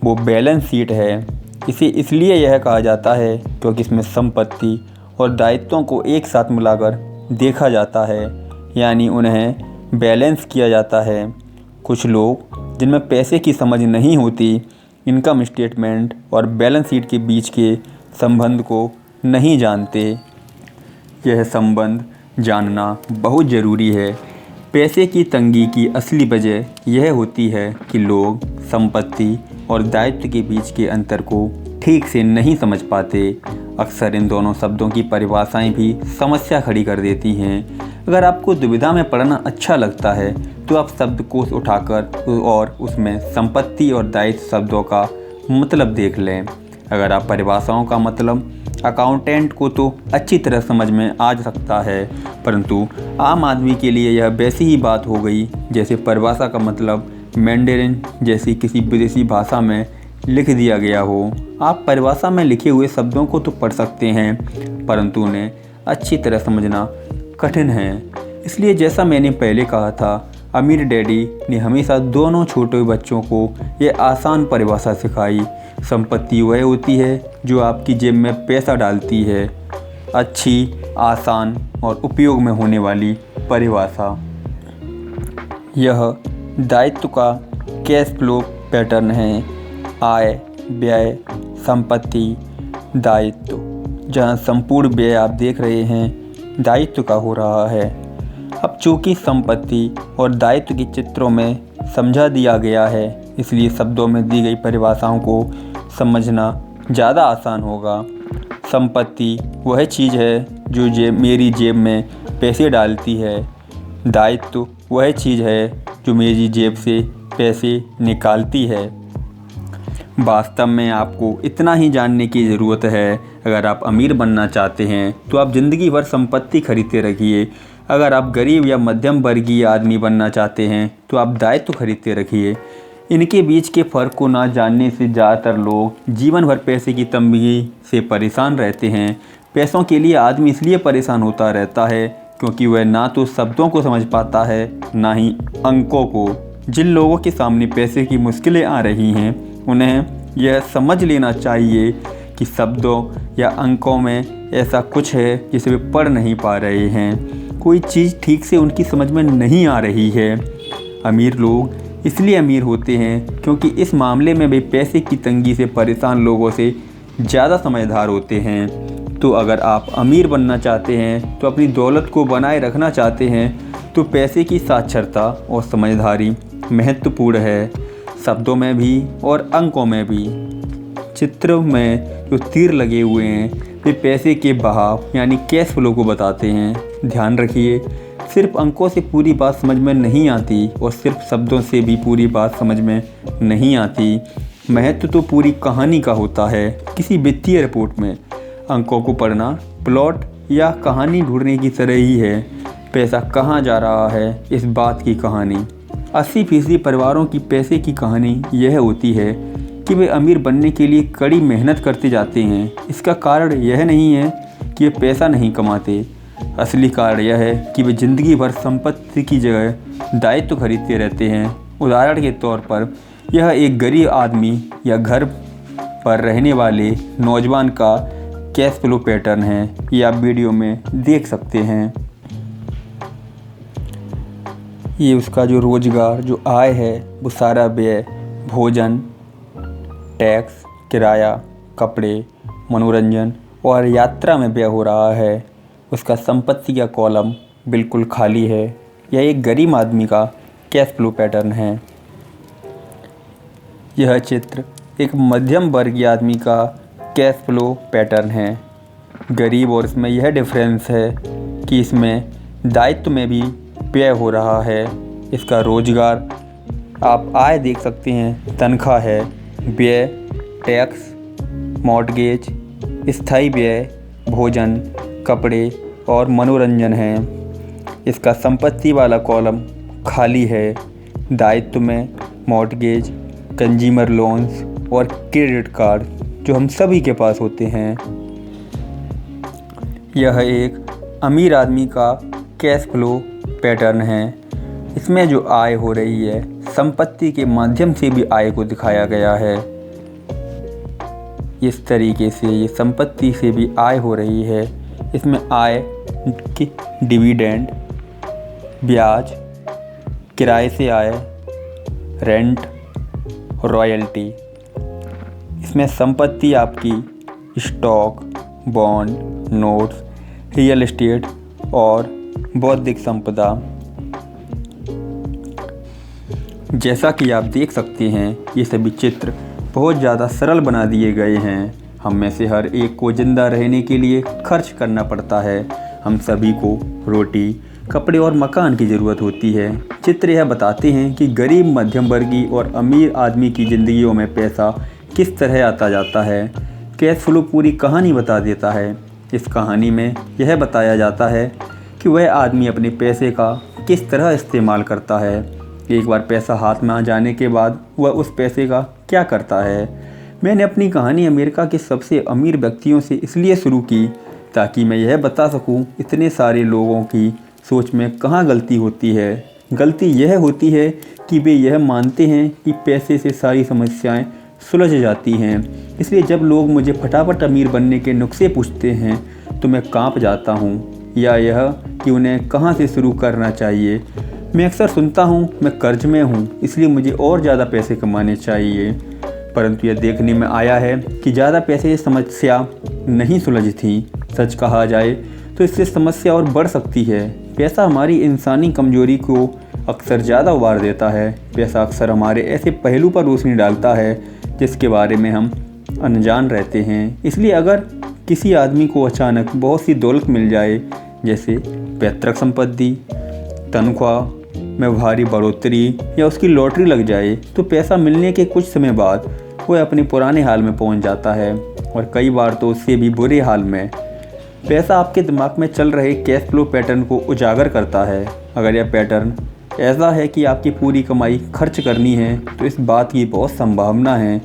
वो बैलेंस शीट है। इसे इसलिए यह कहा जाता है क्योंकि इसमें संपत्ति और दायित्वों को एक साथ मिलाकर देखा जाता है, यानी उन्हें बैलेंस किया जाता है। कुछ लोग जिनमें पैसे की समझ नहीं होती, इनकम स्टेटमेंट और बैलेंस शीट के बीच के संबंध को नहीं जानते। यह संबंध जानना बहुत ज़रूरी है। पैसे की तंगी की असली वजह यह होती है कि लोग संपत्ति और दायित्व के बीच के अंतर को ठीक से नहीं समझ पाते। अक्सर इन दोनों शब्दों की परिभाषाएं भी समस्या खड़ी कर देती हैं। अगर आपको दुविधा में पढ़ना अच्छा लगता है तो आप शब्दकोश उठाकर और उसमें संपत्ति और दायित्व शब्दों का मतलब देख लें। अगर आप परिभाषाओं का मतलब अकाउंटेंट को तो अच्छी तरह समझ में आ सकता है, परंतु आम आदमी के लिए यह वैसी ही बात हो गई जैसे परिभाषा का मतलब मैंडेरिन जैसी किसी विदेशी भाषा में लिख दिया गया हो। आप परिभाषा में लिखे हुए शब्दों को तो पढ़ सकते हैं, परंतु उन्हें अच्छी तरह समझना कठिन है। इसलिए जैसा मैंने पहले कहा था, अमीर डैडी ने हमेशा दोनों छोटे बच्चों को यह आसान परिभाषा सिखाई। संपत्ति वह होती है जो आपकी जेब में पैसा डालती है। अच्छी, आसान और उपयोग में होने वाली परिभाषा। यह दायित्व का कैश फ्लो पैटर्न है। आय, व्यय, संपत्ति, दायित्व। जहाँ संपूर्ण व्यय आप देख रहे हैं दायित्व का हो रहा है। अब चूँकि संपत्ति और दायित्व के चित्रों में समझा दिया गया है, इसलिए शब्दों में दी गई परिभाषाओं को समझना ज़्यादा आसान होगा। संपत्ति वह चीज़ है जो मेरी जेब में पैसे डालती है। दायित्व वह चीज़ है जो मेरी जेब से पैसे निकालती है। वास्तव में आपको इतना ही जानने की ज़रूरत है। अगर आप अमीर बनना चाहते हैं तो आप ज़िंदगी भर संपत्ति खरीदते रखिए। अगर आप गरीब या मध्यम वर्गीय आदमी बनना चाहते हैं तो आप दायित्व खरीदते रखिए। इनके बीच के फ़र्क को ना जानने से ज़्यादातर लोग जीवन भर पैसे की तंगी से परेशान रहते हैं। पैसों के लिए आदमी इसलिए परेशान होता रहता है क्योंकि वह ना तो शब्दों को समझ पाता है, ना ही अंकों को। जिन लोगों के सामने पैसे की मुश्किलें आ रही हैं, उन्हें यह समझ लेना चाहिए कि शब्दों या अंकों में ऐसा कुछ है जिसे वे पढ़ नहीं पा रहे हैं। कोई चीज़ ठीक से उनकी समझ में नहीं आ रही है। अमीर लोग इसलिए अमीर होते हैं क्योंकि इस मामले में वे पैसे की तंगी से परेशान लोगों से ज़्यादा समझदार होते हैं। तो अगर आप अमीर बनना चाहते हैं, तो अपनी दौलत को बनाए रखना चाहते हैं, तो पैसे की साक्षरता और समझदारी महत्वपूर्ण है, शब्दों में भी और अंकों में भी। चित्र में जो तीर लगे हुए हैं वे पैसे के बहाव यानी कैश फ्लो को बताते हैं। ध्यान रखिए, सिर्फ अंकों से पूरी बात समझ में नहीं आती और सिर्फ शब्दों से भी पूरी बात समझ में नहीं आती। महत्व तो पूरी कहानी का होता है। किसी वित्तीय रिपोर्ट में अंकों को पढ़ना प्लॉट या कहानी ढूंढने की तरह ही है। पैसा कहाँ जा रहा है, इस बात की कहानी। 80% परिवारों की पैसे की कहानी यह होती है कि वे अमीर बनने के लिए कड़ी मेहनत करते जाते हैं। इसका कारण यह नहीं है कि वे पैसा नहीं कमाते। असली कारण यह है कि वे ज़िंदगी भर संपत्ति की जगह दायित्व खरीदते रहते हैं। उदाहरण के तौर पर यह एक गरीब आदमी या घर पर रहने वाले नौजवान का कैश फ्लो पैटर्न है। ये आप वीडियो में देख सकते हैं। ये उसका जो रोज़गार, जो आय है, वो सारा व्यय भोजन, टैक्स, किराया, कपड़े, मनोरंजन और यात्रा में व्यय हो रहा है। उसका संपत्ति का कॉलम बिल्कुल खाली है। यह एक गरीब आदमी का कैश फ्लो पैटर्न है। यह चित्र एक मध्यम वर्गीय आदमी का कैश फ्लो पैटर्न है। गरीब और इसमें यह डिफरेंस है कि इसमें दायित्व में भी व्यय हो रहा है। इसका रोज़गार आप आय देख सकते हैं, तनख्वाह है। व्यय टैक्स, मॉर्टगेज, स्थायी व्यय भोजन, कपड़े और मनोरंजन है। इसका संपत्ति वाला कॉलम खाली है। दायित्व में मॉर्टगेज, कंज्यूमर लोन्स और क्रेडिट कार्ड जो हम सभी के पास होते हैं। यह एक अमीर आदमी का कैश फ्लो पैटर्न है। इसमें जो आय हो रही है संपत्ति के माध्यम से भी आय को दिखाया गया है। इस तरीके से ये संपत्ति से भी आय हो रही है। इसमें आय की डिविडेंड, ब्याज, किराए से आय, रेंट, रॉयल्टी। इसमें संपत्ति आपकी stock, bond, notes, real estate और बौद्धिक संपदा। जैसा कि आप देख सकते हैं, ये सभी चित्र बहुत ज़्यादा सरल बना दिए गए हैं। हम में से हर एक को ज़िंदा रहने के लिए खर्च करना पड़ता है। हम सभी को रोटी, कपड़े और मकान की ज़रूरत होती है। चित्र यह बताते हैं कि गरीब, मध्यम वर्गीय और अमीर आदमी की ज़िंदगियों में पैसा किस तरह आता जाता है। कैश फ्लो पूरी कहानी बता देता है। इस कहानी में यह बताया जाता है कि वह आदमी अपने पैसे का किस तरह इस्तेमाल करता है। एक बार पैसा हाथ में आ जाने के बाद वह उस पैसे का क्या करता है। मैंने अपनी कहानी अमेरिका के सबसे अमीर व्यक्तियों से इसलिए शुरू की ताकि मैं यह बता सकूं इतने सारे लोगों की सोच में कहाँ गलती होती है। गलती यह होती है कि वे यह मानते हैं कि पैसे से सारी समस्याएं सुलझ जाती हैं। इसलिए जब लोग मुझे फटाफट अमीर बनने के नुस्खे पूछते हैं तो मैं कांप जाता हूँ, या यह कि उन्हें कहाँ से शुरू करना चाहिए। मैं अक्सर सुनता हूँ मैं कर्ज में हूँ इसलिए मुझे और ज़्यादा पैसे कमाने चाहिए, परंतु यह देखने में आया है कि ज़्यादा पैसे से समस्या नहीं सुलझती। सच कहा जाए तो इससे समस्या और बढ़ सकती है। पैसा हमारी इंसानी कमजोरी को अक्सर ज़्यादा उभार देता है। पैसा अक्सर हमारे ऐसे पहलू पर रोशनी डालता है जिसके बारे में हम अनजान रहते हैं। इसलिए अगर किसी आदमी को अचानक बहुत सी दौलत मिल जाए, जैसे पैतृक संपत्ति, तनख्वाह में भारी बढ़ोतरी या उसकी लॉटरी लग जाए, तो पैसा मिलने के कुछ समय बाद वह अपने पुराने हाल में पहुंच जाता है, और कई बार तो उससे भी बुरे हाल में। पैसा आपके दिमाग में चल रहे कैश फ्लो पैटर्न को उजागर करता है। अगर यह पैटर्न ऐसा है कि आपकी पूरी कमाई खर्च करनी है, तो इस बात की बहुत संभावना है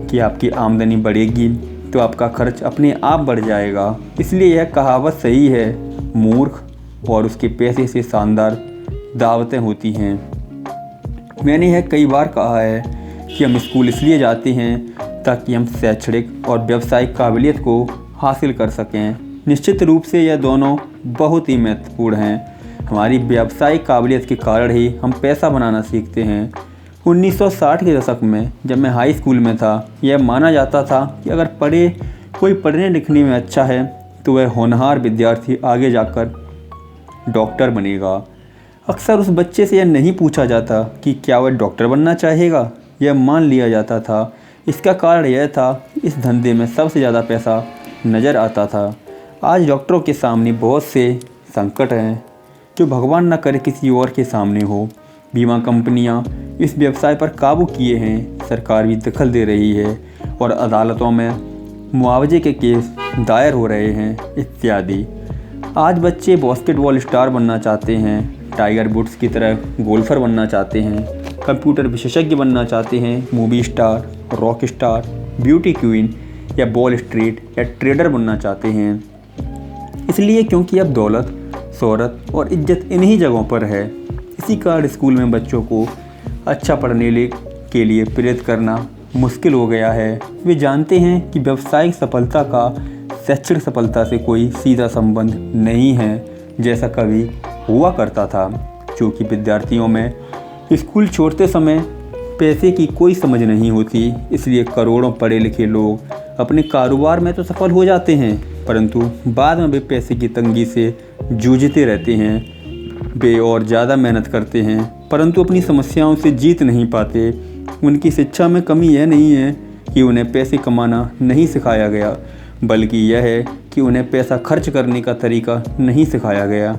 कि आपकी आमदनी बढ़ेगी तो आपका खर्च अपने आप बढ़ जाएगा। इसलिए यह कहावत सही है, मूर्ख और उसके पैसे से शानदार दावतें होती हैं। मैंने यह कई बार कहा है कि हम स्कूल इसलिए जाते हैं ताकि हम शैक्षणिक और व्यावसायिक काबिलियत को हासिल कर सकें। निश्चित रूप से यह दोनों बहुत ही महत्वपूर्ण हैं। हमारी व्यावसायिक काबिलियत के कारण ही हम पैसा बनाना सीखते हैं। 1960 के दशक में जब मैं हाई स्कूल में था, यह माना जाता था कि अगर कोई पढ़ने लिखने में अच्छा है तो वह होनहार विद्यार्थी आगे जाकर डॉक्टर बनेगा। अक्सर उस बच्चे से यह नहीं पूछा जाता कि क्या वह डॉक्टर बनना चाहेगा, यह मान लिया जाता था। इसका कारण यह था कि इस धंधे में सबसे ज़्यादा पैसा नज़र आता था। आज डॉक्टरों के सामने बहुत से संकट हैं जो भगवान न करे किसी और के सामने हो। बीमा कंपनियां इस व्यवसाय पर काबू किए हैं, सरकार भी दखल दे रही है और अदालतों में मुआवजे के केस दायर हो रहे हैं इत्यादि। आज बच्चे बास्केटबॉल स्टार बनना चाहते हैं, टाइगर वुड्स की तरह गोल्फर बनना चाहते हैं, कंप्यूटर विशेषज्ञ बनना चाहते हैं, movie star, rock star, beauty queen या वॉल स्ट्रीट या ट्रेडर बनना चाहते हैं। इसलिए क्योंकि अब दौलत, शोहरत और इज्जत इन्हीं जगहों पर है। इसी कारण स्कूल में बच्चों को अच्छा पढ़ने के लिए प्रेरित करना मुश्किल हो गया है। वे जानते हैं कि व्यावसायिक सफलता का शैक्षणिक सफलता से कोई सीधा संबंध नहीं है जैसा कभी हुआ करता था, क्योंकि विद्यार्थियों में स्कूल छोड़ते समय पैसे की कोई समझ नहीं होती। इसलिए करोड़ों पढ़े लिखे लोग अपने कारोबार में तो सफल हो जाते हैं, परंतु बाद में वे पैसे की तंगी से जूझते रहते हैं। वे और ज़्यादा मेहनत करते हैं परंतु अपनी समस्याओं से जीत नहीं पाते। उनकी शिक्षा में कमी यह नहीं है कि उन्हें पैसे कमाना नहीं सिखाया गया, बल्कि यह है कि उन्हें पैसा खर्च करने का तरीका नहीं सिखाया गया।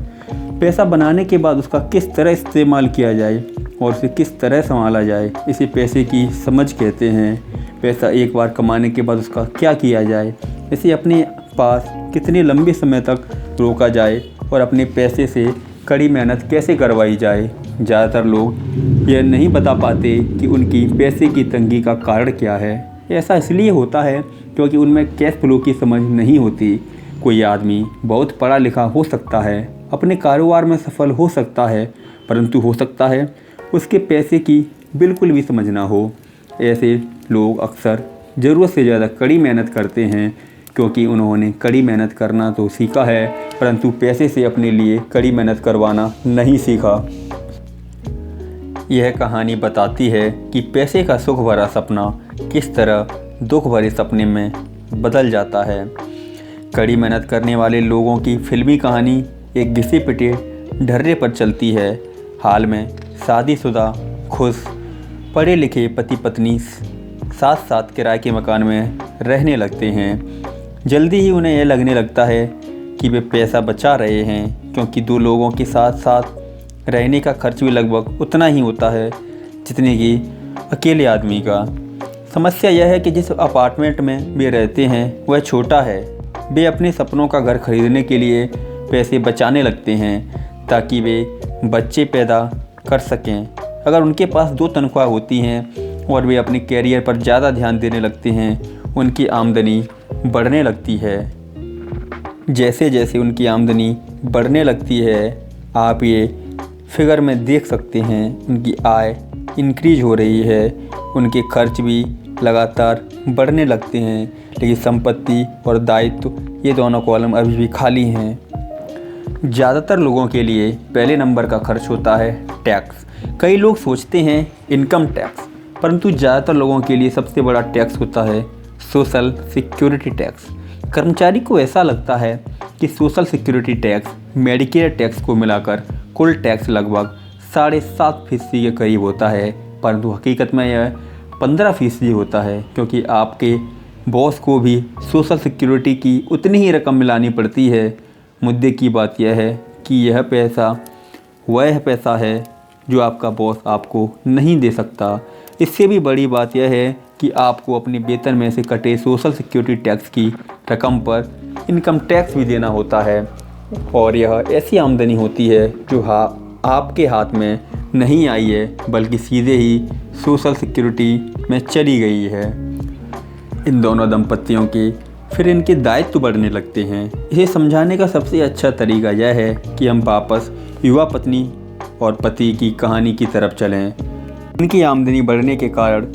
पैसा बनाने के बाद उसका किस तरह इस्तेमाल किया जाए और उसे किस तरह संभाला जाए, इसे पैसे की समझ कहते हैं। पैसा एक बार कमाने के बाद उसका क्या किया जाए, इसे अपने पास कितने लंबे समय तक रोका जाए और अपने पैसे से कड़ी मेहनत कैसे करवाई जाए। ज़्यादातर लोग यह नहीं बता पाते कि उनकी पैसे की तंगी का कारण क्या है। ऐसा इसलिए होता है क्योंकि उनमें कैश फ्लो की समझ नहीं होती। कोई आदमी बहुत पढ़ा लिखा हो सकता है, अपने कारोबार में सफल हो सकता है, परंतु हो सकता है उसके पैसे की बिल्कुल भी समझ ना हो। ऐसे लोग अक्सर ज़रूरत से ज़्यादा कड़ी मेहनत करते हैं क्योंकि उन्होंने कड़ी मेहनत करना तो सीखा है, परंतु पैसे से अपने लिए कड़ी मेहनत करवाना नहीं सीखा। यह कहानी बताती है कि पैसे का सुख भरा सपना किस तरह दुख भरे सपने में बदल जाता है। कड़ी मेहनत करने वाले लोगों की फिल्मी कहानी एक घिसे पिटे ढर्रे पर चलती है। हाल में शादीशुदा, खुश, पढ़े लिखे पति पत्नी साथ साथ किराए के मकान में रहने लगते हैं। जल्दी ही उन्हें यह लगने लगता है कि वे पैसा बचा रहे हैं, क्योंकि दो लोगों के साथ साथ रहने का खर्च भी लगभग उतना ही होता है जितने कि अकेले आदमी का। समस्या यह है कि जिस अपार्टमेंट में वे रहते हैं वह छोटा है। वे अपने सपनों का घर खरीदने के लिए पैसे बचाने लगते हैं ताकि वे बच्चे पैदा कर सकें। अगर उनके पास 2 तनख्वाह होती हैं और वे अपने कैरियर पर ज़्यादा ध्यान देने लगते हैं, उनकी आमदनी बढ़ने लगती है। जैसे जैसे उनकी आमदनी बढ़ने लगती है, आप ये फिगर में देख सकते हैं, उनकी आय इंक्रीज हो रही है, उनके खर्च भी लगातार बढ़ने लगते हैं। लेकिन संपत्ति और दायित्व ये दोनों कॉलम अभी भी खाली हैं। ज़्यादातर लोगों के लिए पहले नंबर का खर्च होता है टैक्स। कई लोग सोचते हैं इनकम टैक्स, परंतु ज़्यादातर लोगों के लिए सबसे बड़ा टैक्स होता है सोशल सिक्योरिटी टैक्स। कर्मचारी को ऐसा लगता है कि social security tax Medicare tax को मिलाकर कुल टैक्स लगभग 7.5% के करीब होता है, परंतु हकीकत में यह 15% होता है, क्योंकि आपके बॉस को भी सोशल सिक्योरिटी की उतनी ही रकम मिलानी पड़ती है। मुद्दे की बात यह है कि यह पैसा वह पैसा है जो आपका बॉस आपको नहीं दे सकता। इससे भी बड़ी बात यह है कि आपको अपने वेतन में से कटे सोशल सिक्योरिटी टैक्स की रकम पर इनकम टैक्स भी देना होता है, और यह ऐसी आमदनी होती है जो आपके हाथ में नहीं आई है, बल्कि सीधे ही सोशल सिक्योरिटी में चली गई है। इन दोनों दंपतियों के फिर इनके दायित्व बढ़ने लगते हैं। इसे समझाने का सबसे अच्छा तरीका यह है कि हम वापस युवा पत्नी और पति की कहानी की तरफ चलें। उनकी आमदनी बढ़ने के कारण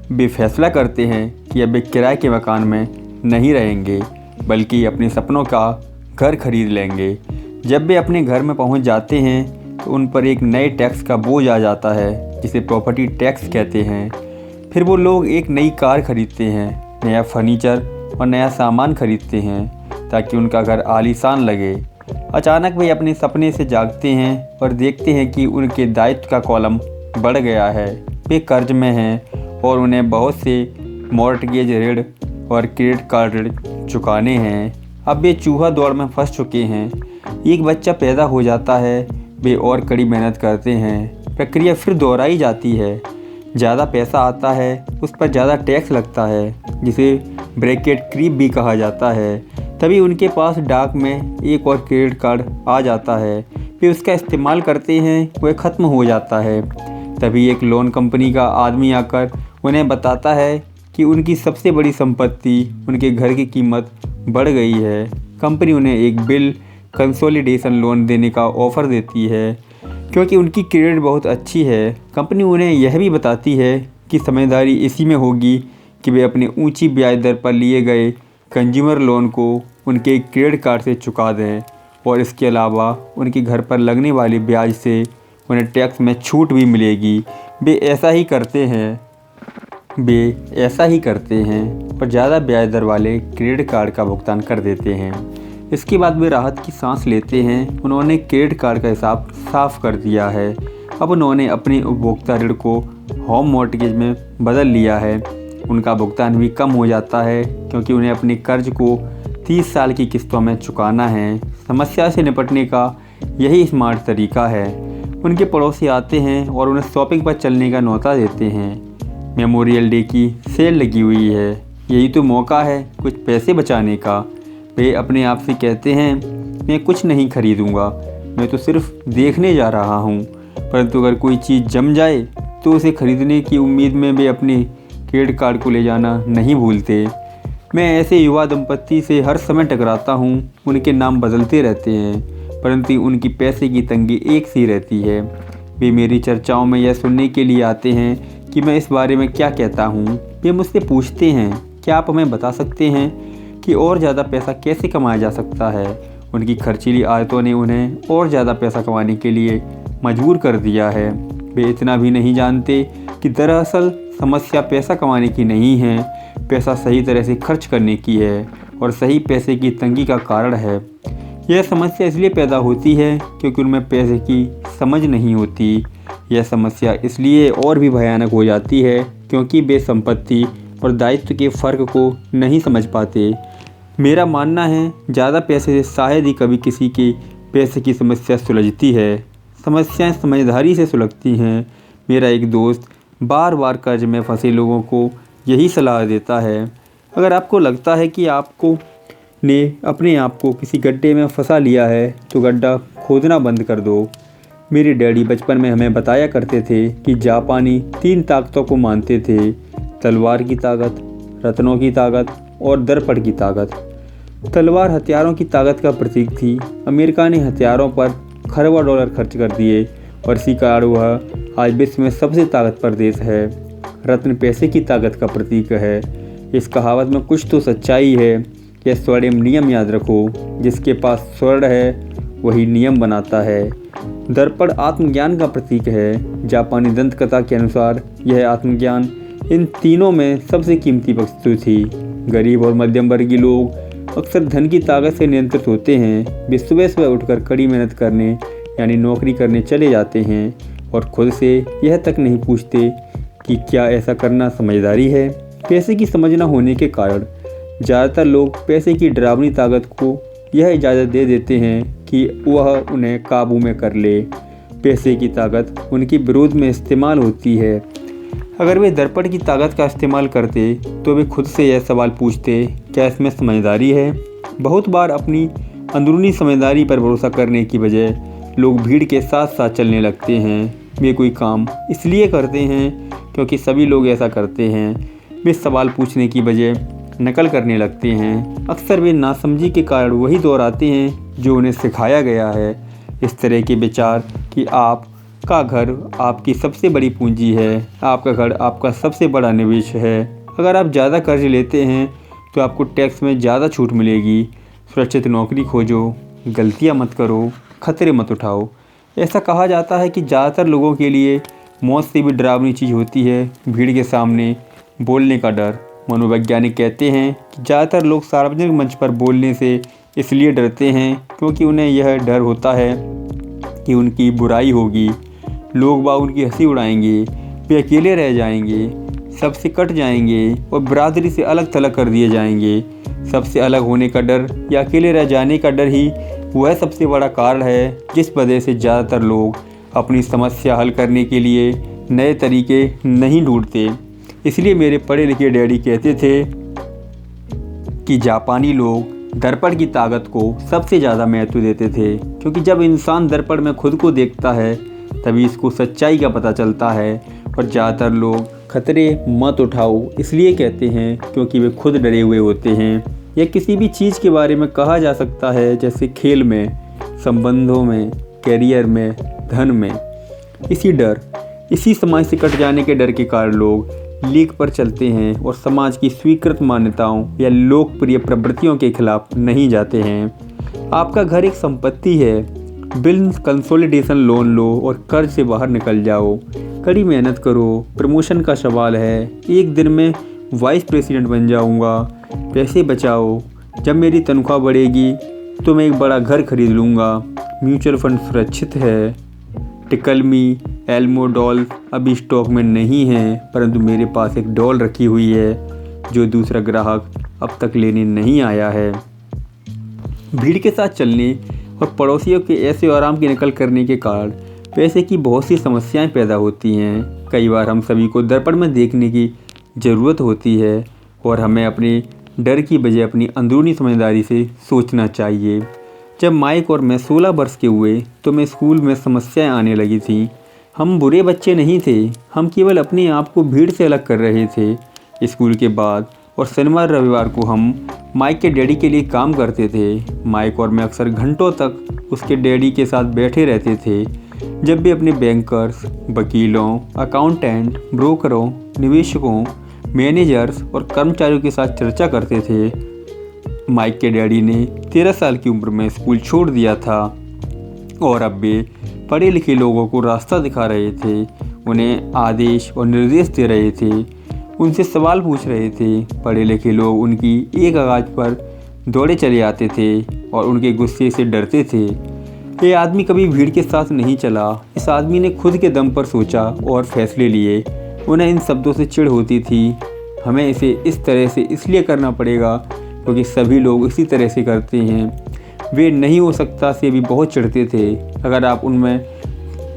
वे फैसला करते हैं कि अब वे किराए के मकान में नहीं रहेंगे, बल्कि अपने सपनों का घर खरीद लेंगे। जब वे अपने घर में पहुंच जाते हैं तो उन पर एक नए टैक्स का बोझ आ जाता है, जिसे प्रॉपर्टी टैक्स कहते हैं। फिर वो लोग एक नई कार खरीदते हैं, नया फर्नीचर और नया सामान खरीदते हैं ताकि उनका घर आलीशान लगे। अचानक वे अपने सपने से जागते हैं और देखते हैं कि उनके दायित्व का कॉलम बढ़ गया है। वे कर्ज में हैं और उन्हें बहुत से मॉर्टगेज ऋण और क्रेडिट कार्ड ऋण चुकाने हैं। अब वे चूहा दौड़ में फंस चुके हैं। एक बच्चा पैदा हो जाता है, वे और कड़ी मेहनत करते हैं। प्रक्रिया फिर दोहराई जाती है। ज़्यादा पैसा आता है, उस पर ज़्यादा टैक्स लगता है, जिसे ब्रैकेट क्रीप भी कहा जाता है। तभी उनके पास डाक में एक और क्रेडिट कार्ड आ जाता है। वे उसका इस्तेमाल करते हैं, वह ख़त्म हो जाता है। तभी एक लोन कंपनी का आदमी आकर उन्हें बताता है कि उनकी सबसे बड़ी संपत्ति, उनके घर की कीमत बढ़ गई है। कंपनी उन्हें एक बिल कंसोलिडेशन लोन देने का ऑफ़र देती है, क्योंकि उनकी क्रेडिट बहुत अच्छी है। कंपनी उन्हें यह भी बताती है कि समझदारी इसी में होगी कि वे अपने ऊंची ब्याज दर पर लिए गए कंज्यूमर लोन को उनके क्रेडिट कार्ड से चुका दें, और इसके अलावा उनके घर पर लगने वाली ब्याज से उन्हें टैक्स में छूट भी मिलेगी। वे ऐसा ही करते हैं और ज़्यादा ब्याज दर वाले क्रेडिट कार्ड का भुगतान कर देते हैं। इसके बाद वे राहत की सांस लेते हैं। उन्होंने क्रेडिट कार्ड का हिसाब साफ कर दिया है। अब उन्होंने अपने उपभोक्ता ऋण को होम मॉर्टगेज में बदल लिया है। उनका भुगतान भी कम हो जाता है, क्योंकि उन्हें अपने कर्ज को 30 साल की किस्तों में चुकाना है। समस्या से निपटने का यही स्मार्ट तरीका है। उनके पड़ोसी आते हैं और उन्हें शॉपिंग पर चलने का न्योता देते हैं। मेमोरियल डे की सेल लगी हुई है, यही तो मौका है कुछ पैसे बचाने का। वे अपने आप से कहते हैं, मैं कुछ नहीं खरीदूंगा, मैं तो सिर्फ देखने जा रहा हूँ। परंतु अगर कोई चीज़ जम जाए तो उसे खरीदने की उम्मीद में वे अपने क्रेडिट कार्ड को ले जाना नहीं भूलते। मैं ऐसे युवा दंपत्ति से हर समय टकराता हूँ। उनके नाम बदलते रहते हैं, परंतु उनकी पैसे की तंगी एक सी रहती है। वे मेरी चर्चाओं में यह सुनने के लिए आते हैं कि मैं इस बारे में क्या कहता हूँ। वे मुझसे पूछते हैं, क्या आप हमें बता सकते हैं कि और ज़्यादा पैसा कैसे कमाया जा सकता है। उनकी खर्चीली आदतों ने उन्हें और ज़्यादा पैसा कमाने के लिए मजबूर कर दिया है। वे इतना भी नहीं जानते कि दरअसल समस्या पैसा कमाने की नहीं है, पैसा सही तरह से खर्च करने की है, और सही पैसे की तंगी का कारण है। यह समस्या इसलिए पैदा होती है क्योंकि उनमें पैसे की समझ नहीं होती। यह समस्या इसलिए और भी भयानक हो जाती है क्योंकि वे संपत्ति और दायित्व के फ़र्क को नहीं समझ पाते। मेरा मानना है, ज़्यादा पैसे से शायद ही कभी किसी के पैसे की समस्या सुलझती है। समस्याएं समझदारी से सुलझती हैं। मेरा एक दोस्त बार बार कर्ज में फंसे लोगों को यही सलाह देता है, अगर आपको लगता है कि आपको ने अपने आप को किसी गड्ढे में फंसा लिया है तो गड्ढा खोदना बंद कर दो। मेरे डैडी बचपन में हमें बताया करते थे कि जापानी 3 ताकतों को मानते थे: तलवार की ताकत, रत्नों की ताकत और दर्पण की ताकत। तलवार हथियारों की ताकत का प्रतीक थी। अमेरिका ने हथियारों पर खरबों डॉलर खर्च कर दिए और इसी कारण वह आज विश्व में सबसे ताकतवर देश है। रत्न पैसे की ताकत का प्रतीक है। इस कहावत में कुछ तो सच्चाई है। यह स्वर्णिम नियम याद रखो: जिसके पास स्वर्ण है वही नियम बनाता है। दर्पण आत्मज्ञान का प्रतीक है। जापानी दंत कथा के अनुसार यह आत्मज्ञान इन तीनों में सबसे कीमती वस्तु थी। गरीब और मध्यम वर्गीय लोग अक्सर धन की ताकत से नियंत्रित होते हैं। वे सुबह सुबह उठकर कड़ी मेहनत करने यानी नौकरी करने चले जाते हैं और खुद से यह तक नहीं पूछते कि क्या ऐसा करना समझदारी है। पैसे की समझ न होने के कारण ज़्यादातर लोग पैसे की डरावनी ताकत को यह इजाज़त दे देते हैं कि वह उन्हें काबू में कर ले। पैसे की ताकत उनके विरोध में इस्तेमाल होती है। अगर वे दर्पण की ताकत का इस्तेमाल करते तो वे खुद से यह सवाल पूछते, क्या इसमें समझदारी है। बहुत बार अपनी अंदरूनी समझदारी पर भरोसा करने की बजाय लोग भीड़ के साथ साथ चलने लगते हैं। वे कोई काम इसलिए करते हैं क्योंकि सभी लोग ऐसा करते हैं। वे सवाल पूछने की बजाय नकल करने लगते हैं। अक्सर वे नासमझी के कारण वही दोहराते हैं जो उन्हें सिखाया गया है। इस तरह के विचार कि आपका घर आपकी सबसे बड़ी पूंजी है, आपका घर आपका सबसे बड़ा निवेश है। अगर आप ज़्यादा कर्ज लेते हैं तो आपको टैक्स में ज़्यादा छूट मिलेगी। सुरक्षित नौकरी खोजो, गलतियाँ मत करो, खतरे मत उठाओ। ऐसा कहा जाता है कि ज़्यादातर लोगों के लिए मौत से भी डरावनी चीज़ होती है भीड़ के सामने बोलने का डर। मनोवैज्ञानिक कहते हैं कि ज़्यादातर लोग सार्वजनिक मंच पर बोलने से इसलिए डरते हैं क्योंकि उन्हें यह डर होता है कि उनकी बुराई होगी, लोग बाग उनकी हंसी उड़ाएंगे, वे अकेले रह जाएंगे, सबसे कट जाएंगे और बिरादरी से अलग थलग कर दिए जाएंगे। सबसे अलग होने का डर या अकेले रह जाने का डर ही वह सबसे बड़ा कारण है जिस वजह से ज़्यादातर लोग अपनी समस्या हल करने के लिए नए तरीके नहीं ढूंढते। इसलिए मेरे पढ़े लिखे डैडी कहते थे कि जापानी लोग दर्पण की ताकत को सबसे ज़्यादा महत्व देते थे, क्योंकि जब इंसान दर्पण में खुद को देखता है तभी इसको सच्चाई का पता चलता है। और ज़्यादातर लोग खतरे मत उठाओ इसलिए कहते हैं क्योंकि वे खुद डरे हुए होते हैं। यह किसी भी चीज़ के बारे में कहा जा सकता है, जैसे खेल में, संबंधों में, कैरियर में, धन में। इसी समाज से कट जाने के डर के कारण लोग लीक पर चलते हैं और समाज की स्वीकृत मान्यताओं या लोकप्रिय प्रवृत्तियों के खिलाफ नहीं जाते हैं। आपका घर एक संपत्ति है। बिल कंसोलिडेशन लोन लो और कर्ज से बाहर निकल जाओ। कड़ी मेहनत करो। प्रमोशन का सवाल है, एक दिन में वाइस प्रेसिडेंट बन जाऊंगा। पैसे बचाओ, जब मेरी तनख्वाह बढ़ेगी तो मैं एक बड़ा घर खरीद लूँगा। म्यूचुअल फंड सुरक्षित है। टिकलमी एल्मो डॉल अभी स्टॉक में नहीं है, परंतु मेरे पास एक डॉल रखी हुई है जो दूसरा ग्राहक अब तक लेने नहीं आया है। भीड़ के साथ चलने और पड़ोसियों के ऐसे आराम की नकल करने के कारण पैसे की बहुत सी समस्याएं पैदा होती हैं। कई बार हम सभी को दर्पण में देखने की ज़रूरत होती है और हमें अपने डर की बजाय अपनी अंदरूनी समझदारी से सोचना चाहिए। जब माइक और मैं 16 वर्ष के हुए तो मैं स्कूल में समस्याएं आने लगी थी। हम बुरे बच्चे नहीं थे, हम केवल अपने आप को भीड़ से अलग कर रहे थे। स्कूल के बाद और शनिवार रविवार को हम माइक के डैडी के लिए काम करते थे। माइक और मैं अक्सर घंटों तक उसके डैडी के साथ बैठे रहते थे। जब भी अपने बैंकर्स, वकीलों, अकाउंटेंट, ब्रोकरों, निवेशकों, मैनेजर्स और कर्मचारियों के साथ चर्चा करते थे। माइक के डैडी ने 13 साल की उम्र में स्कूल छोड़ दिया था और अब वे पढ़े लिखे लोगों को रास्ता दिखा रहे थे, उन्हें आदेश और निर्देश दे रहे थे, उनसे सवाल पूछ रहे थे। पढ़े लिखे लोग उनकी एक आवाज़ पर दौड़े चले आते थे और उनके गुस्से से डरते थे। ये आदमी कभी भीड़ के साथ नहीं चला। इस आदमी ने खुद के दम पर सोचा और फैसले लिए। उन्हें इन शब्दों से चिढ़ होती थी, हमें इसे इस तरह से इसलिए करना पड़ेगा क्योंकि सभी लोग इसी तरह से करते हैं। वे नहीं हो सकता से भी बहुत चिढ़ते थे। अगर आप उनमें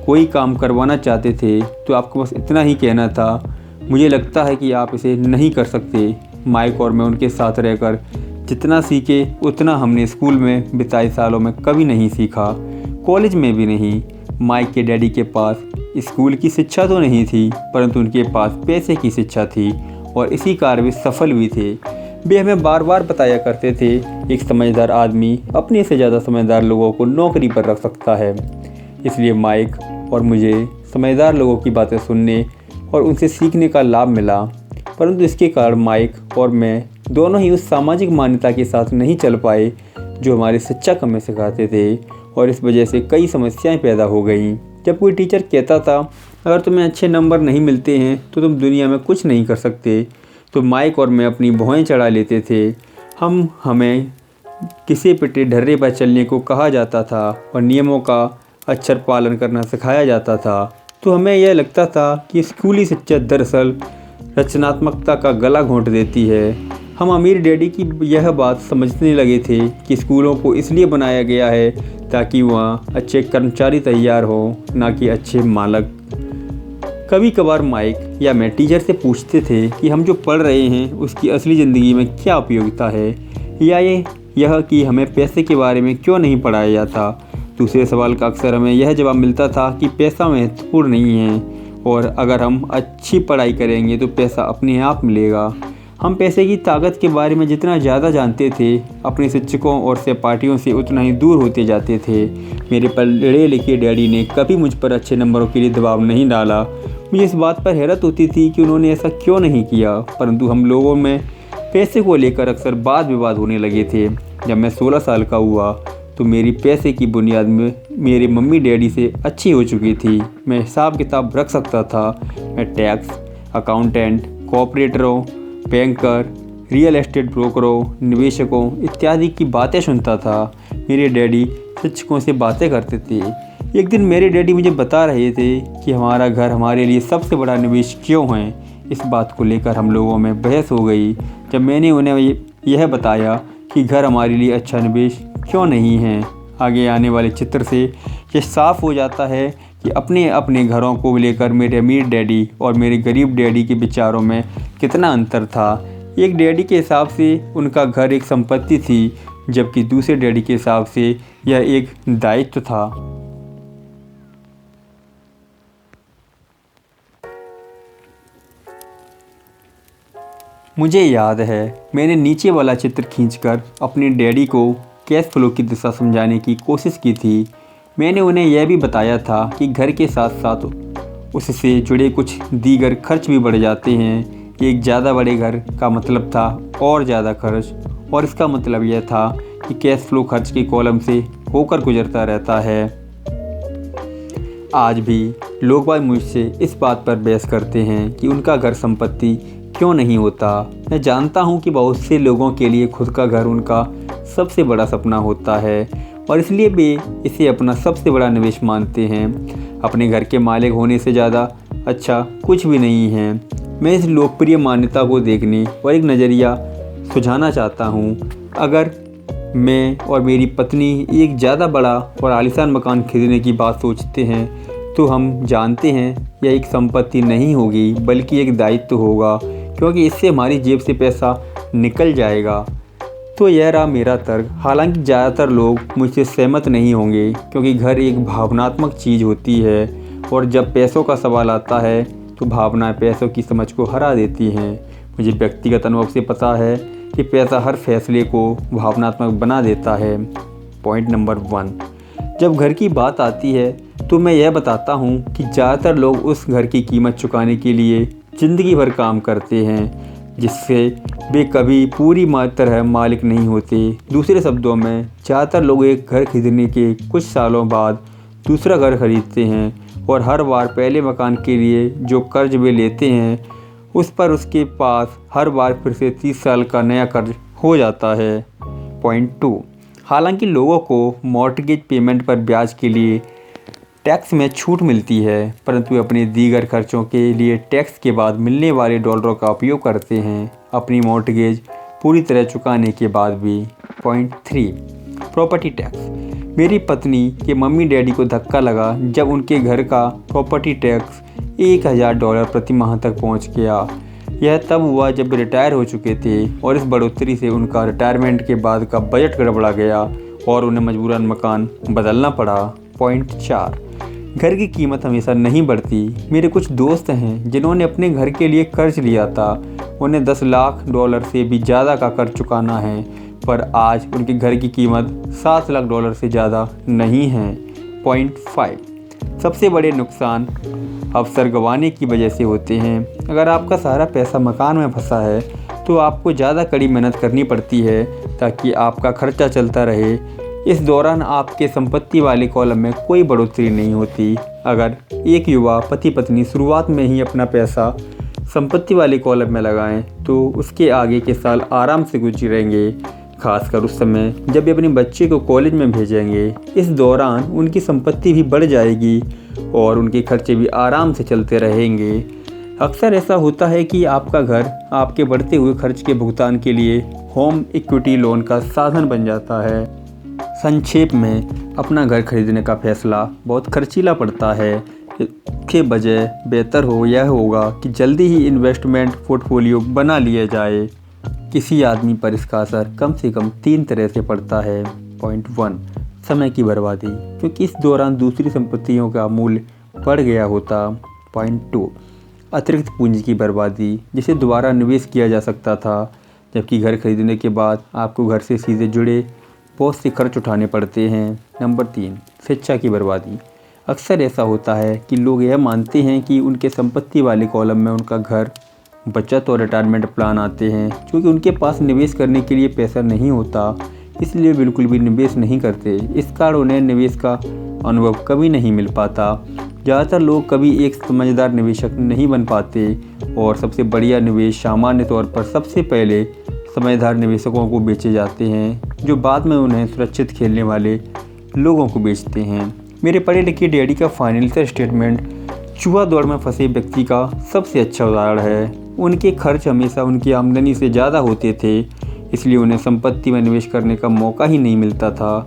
कोई काम करवाना चाहते थे तो आपको बस इतना ही कहना था, मुझे लगता है कि आप इसे नहीं कर सकते। माइक और मैं उनके साथ रहकर जितना सीखे उतना हमने स्कूल में बिताए सालों में कभी नहीं सीखा, कॉलेज में भी नहीं। माइक के डैडी के पास स्कूल की शिक्षा तो नहीं थी, परंतु उनके पास पैसे की शिक्षा थी और इसी कार्य वे सफल भी थे। वे हमें बार बार बताया करते थे, एक समझदार आदमी अपने से ज़्यादा समझदार लोगों को नौकरी पर रख सकता है। इसलिए माइक और मुझे समझदार लोगों की बातें सुनने और उनसे सीखने का लाभ मिला। परंतु इसके कारण माइक और मैं दोनों ही उस सामाजिक मान्यता के साथ नहीं चल पाए जो हमारे शिक्षक हमें सिखाते थे, और इस वजह से कई समस्याएं पैदा हो गईं। जब कोई टीचर कहता था, अगर तुम्हें अच्छे नंबर नहीं मिलते हैं तो तुम दुनिया में कुछ नहीं कर सकते, तो माइक और मैं अपनी भौहें चढ़ा लेते थे। हमें किसी पिटे ढर्रे पर चलने को कहा जाता था और नियमों का अक्षर पालन करना सिखाया जाता था, तो हमें यह लगता था कि स्कूली शिक्षा दरअसल रचनात्मकता का गला घोंट देती है। हम अमीर डैडी की यह बात समझने लगे थे कि स्कूलों को इसलिए बनाया गया है ताकि वहाँ अच्छे कर्मचारी तैयार हो, ना कि अच्छे मालक। कभी कभार माइक या मैं टीचर से पूछते थे कि हम जो पढ़ रहे हैं उसकी असली ज़िंदगी में क्या उपयोगिता है, या यह कि हमें पैसे के बारे में क्यों नहीं पढ़ाया जाता। दूसरे सवाल का अक्सर हमें यह जवाब मिलता था कि पैसा महत्वपूर्ण नहीं है, और अगर हम अच्छी पढ़ाई करेंगे तो पैसा अपने आप मिलेगा। हम पैसे की ताकत के बारे में जितना ज़्यादा जानते थे, अपने शिक्षकों और सहपाठियों से उतना ही दूर होते जाते थे। मेरे पढ़े लिखे डैडी ने कभी मुझ पर अच्छे नंबरों के लिए दबाव नहीं डाला। मुझे इस बात पर हैरत होती थी कि उन्होंने ऐसा क्यों नहीं किया, परंतु हम लोगों में पैसे को लेकर अक्सर वाद विवाद होने लगे थे। जब मैं 16 साल का हुआ तो मेरी पैसे की बुनियाद में मेरे मम्मी डैडी से अच्छी हो चुकी थी। मैं हिसाब किताब रख सकता था। मैं टैक्स, अकाउंटेंट, कोऑपरेटरों, बैंकर, रियल एस्टेट ब्रोकरों, निवेशकों इत्यादि की बातें सुनता था। मेरे डैडी शिक्षकों से बातें करते थे। एक दिन मेरे डैडी मुझे बता रहे थे कि हमारा घर हमारे लिए सबसे बड़ा निवेश क्यों है। इस बात को लेकर हम लोगों में बहस हो गई। जब मैंने उन्हें यह बताया कि घर हमारे लिए अच्छा निवेश क्यों नहीं है, आगे आने वाले चित्र से यह साफ हो जाता है कि अपने अपने घरों को लेकर मेरे अमीर डैडी और मेरे गरीब डैडी के विचारों में कितना अंतर था। एक डैडी के हिसाब से उनका घर एक संपत्ति थी, जबकि दूसरे डैडी के हिसाब से यह एक दायित्व था। मुझे याद है मैंने नीचे वाला चित्र खींचकर अपने डैडी को कैश फ्लो की दिशा समझाने की कोशिश की थी। मैंने उन्हें यह भी बताया था कि घर के साथ साथ उससे जुड़े कुछ दीगर खर्च भी बढ़ जाते हैं। एक ज़्यादा बड़े घर का मतलब था और ज़्यादा खर्च, और इसका मतलब यह था कि कैश फ्लो खर्च के कॉलम से होकर गुजरता रहता है। आज भी लोग बाग मुझसे इस बात पर बहस करते हैं कि उनका घर संपत्ति क्यों नहीं होता। मैं जानता हूँ कि बहुत से लोगों के लिए खुद का घर उनका सबसे बड़ा सपना होता है, और इसलिए वे इसे अपना सबसे बड़ा निवेश मानते हैं। अपने घर के मालिक होने से ज़्यादा अच्छा कुछ भी नहीं है। मैं इस लोकप्रिय मान्यता को देखने और एक नज़रिया सुझाना चाहता हूँ। अगर मैं और मेरी पत्नी एक ज़्यादा बड़ा और आलीशान मकान खरीदने की बात सोचते हैं, तो हम जानते हैं यह एक संपत्ति नहीं होगी बल्कि एक दायित्व होगा, क्योंकि इससे हमारी जेब से पैसा निकल जाएगा। तो यह रहा मेरा तर्क। हालांकि ज़्यादातर लोग मुझसे सहमत नहीं होंगे, क्योंकि घर एक भावनात्मक चीज़ होती है, और जब पैसों का सवाल आता है तो भावनाएं पैसों की समझ को हरा देती हैं। मुझे व्यक्तिगत अनुभव से पता है कि पैसा हर फैसले को भावनात्मक बना देता है। पॉइंट नंबर 1, जब घर की बात आती है तो मैं यह बताता हूँ कि ज़्यादातर लोग उस घर की कीमत चुकाने के लिए ज़िंदगी भर काम करते हैं, जिससे वे कभी पूरी तरह मालिक नहीं होते। दूसरे शब्दों में, ज़्यादातर लोग एक घर खरीदने के कुछ सालों बाद दूसरा घर खरीदते हैं, और हर बार पहले मकान के लिए जो कर्ज वे लेते हैं उस पर उसके पास हर बार फिर से 30 साल का नया कर्ज हो जाता है। पॉइंट 2, हालांकि लोगों को मॉर्टगेज पेमेंट पर ब्याज के लिए टैक्स में छूट मिलती है, परंतु वे अपने दीगर खर्चों के लिए टैक्स के बाद मिलने वाले डॉलरों का उपयोग करते हैं अपनी मॉर्टगेज पूरी तरह चुकाने के बाद भी। Point 3, property tax. मेरी पत्नी के मम्मी डैडी को धक्का लगा जब उनके घर का प्रॉपर्टी टैक्स $1000 प्रति माह तक पहुंच गया। यह तब हुआ जब वे रिटायर हो चुके थे, और इस बढ़ोतरी से उनका रिटायरमेंट के बाद का बजट गड़बड़ा गया और उन्हें मजबूरन मकान बदलना पड़ा। पॉइंट 4, घर की कीमत हमेशा नहीं बढ़ती। मेरे कुछ दोस्त हैं जिन्होंने अपने घर के लिए कर्ज लिया था, उन्हें $10 लाख से भी ज़्यादा का कर्ज चुकाना है, पर आज उनके घर की कीमत $7 लाख से ज़्यादा नहीं है। पॉइंट 5, सबसे बड़े नुकसान अवसर गंवाने की वजह से होते हैं। अगर आपका सारा पैसा मकान में फंसा है तो आपको ज़्यादा कड़ी मेहनत करनी पड़ती है ताकि आपका खर्चा चलता रहे। इस दौरान आपके संपत्ति वाले कॉलम में कोई बढ़ोतरी नहीं होती। अगर एक युवा पति पत्नी शुरुआत में ही अपना पैसा संपत्ति वाले कॉलम में लगाएं तो उसके आगे के साल आराम से गुजरेंगे, खासकर उस समय जब वे अपने बच्चे को कॉलेज में भेजेंगे। इस दौरान उनकी संपत्ति भी बढ़ जाएगी और उनके खर्चे भी आराम से चलते रहेंगे। अक्सर ऐसा होता है कि आपका घर आपके बढ़ते हुए खर्च के भुगतान के लिए होम इक्विटी लोन का साधन बन जाता है। संक्षेप में, अपना घर खरीदने का फैसला बहुत खर्चीला पड़ता है। इसके बजाय बेहतर यह होगा कि जल्दी ही इन्वेस्टमेंट पोर्टफोलियो बना लिया जाए। किसी आदमी पर इसका असर कम से कम 3 तरह से पड़ता है। पॉइंट 1, समय की बर्बादी, क्योंकि इस दौरान दूसरी संपत्तियों का मूल्य बढ़ गया होता। पॉइंट 2, अतिरिक्त पूंजी की बर्बादी, जिसे दोबारा निवेश किया जा सकता था, जबकि घर खरीदने के बाद आपको घर से सीधे जुड़े बहुत से खर्च उठाने पड़ते हैं। नंबर 3, शिक्षा की बर्बादी। अक्सर ऐसा होता है कि लोग यह मानते हैं कि उनके संपत्ति वाले कॉलम में उनका घर, बचत और रिटायरमेंट प्लान आते हैं। क्योंकि उनके पास निवेश करने के लिए पैसा नहीं होता, इसलिए बिल्कुल भी निवेश नहीं करते। इस कारण उन्हें निवेश का अनुभव कभी नहीं मिल पाता। ज़्यादातर लोग कभी एक समझदार निवेशक नहीं बन पाते और सबसे बढ़िया निवेश सामान्य तौर पर सबसे पहले समझदार निवेशकों को बेचे जाते हैं, जो बाद में उन्हें सुरक्षित खेलने वाले लोगों को बेचते हैं। मेरे पढ़े लिखे डैडी का फाइनेंशियल स्टेटमेंट चूहा दौड़ में फंसे व्यक्ति का सबसे अच्छा उदाहरण है। उनके खर्च हमेशा उनकी आमदनी से ज़्यादा होते थे, इसलिए उन्हें संपत्ति में निवेश करने का मौका ही नहीं मिलता था।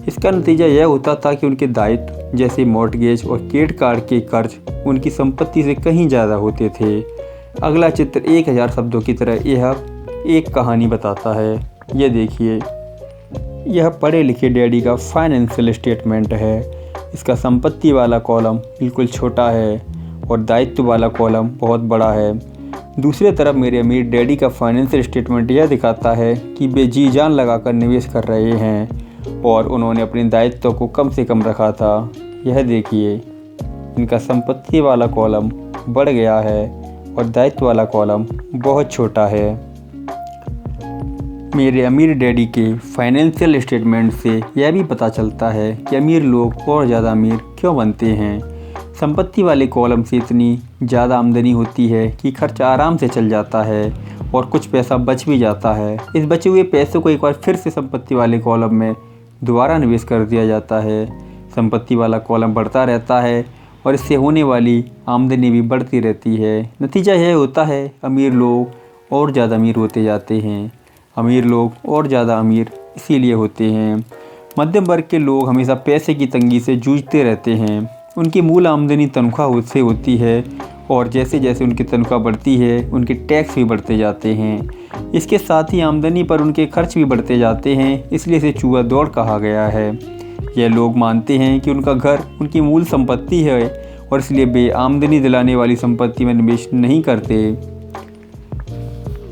इसका नतीजा यह होता था कि उनके दायित्व जैसे मॉर्टगेज और क्रेडिट कार्ड के कर्ज उनकी संपत्ति से कहीं ज़्यादा होते थे। अगला चित्र 1000 शब्दों की तरह यह एक कहानी बताता है। यह देखिए, यह पढ़े लिखे डैडी का फाइनेंशियल स्टेटमेंट है। इसका संपत्ति वाला कॉलम बिल्कुल छोटा है और दायित्व वाला कॉलम बहुत बड़ा है। दूसरी तरफ मेरे अमीर डैडी का फाइनेंशियल स्टेटमेंट यह दिखाता है कि वे जी जान लगाकर निवेश कर रहे हैं और उन्होंने अपने दायित्व को कम से कम रखा था। यह देखिए, इनका संपत्ति वाला कॉलम बढ़ गया है और दायित्व वाला कॉलम बहुत छोटा है। मेरे अमीर डैडी के फाइनेंशियल स्टेटमेंट से यह भी पता चलता है कि अमीर लोग और ज़्यादा अमीर क्यों बनते हैं। संपत्ति वाले कॉलम से इतनी ज़्यादा आमदनी होती है कि खर्च आराम से चल जाता है और कुछ पैसा बच भी जाता है। इस बचे हुए पैसों को एक बार फिर से संपत्ति वाले कॉलम में दोबारा निवेश कर दिया जाता है। संपत्ति वाला कॉलम बढ़ता रहता है और इससे होने वाली आमदनी भी बढ़ती रहती है। नतीजा यह होता है, अमीर लोग और ज़्यादा अमीर होते जाते हैं। अमीर लोग और ज़्यादा अमीर इसीलिए होते हैं। मध्यम वर्ग के लोग हमेशा पैसे की तंगी से जूझते रहते हैं। उनकी मूल आमदनी तनख्वाह से होती है और जैसे जैसे उनकी तनख्वाह बढ़ती है उनके टैक्स भी बढ़ते जाते हैं। इसके साथ ही आमदनी पर उनके खर्च भी बढ़ते जाते हैं, इसलिए इसे चूहा दौड़ कहा गया है। यह लोग मानते हैं कि उनका घर उनकी मूल संपत्ति है और इसलिए वे आमदनी दिलाने वाली संपत्ति में निवेश नहीं करते।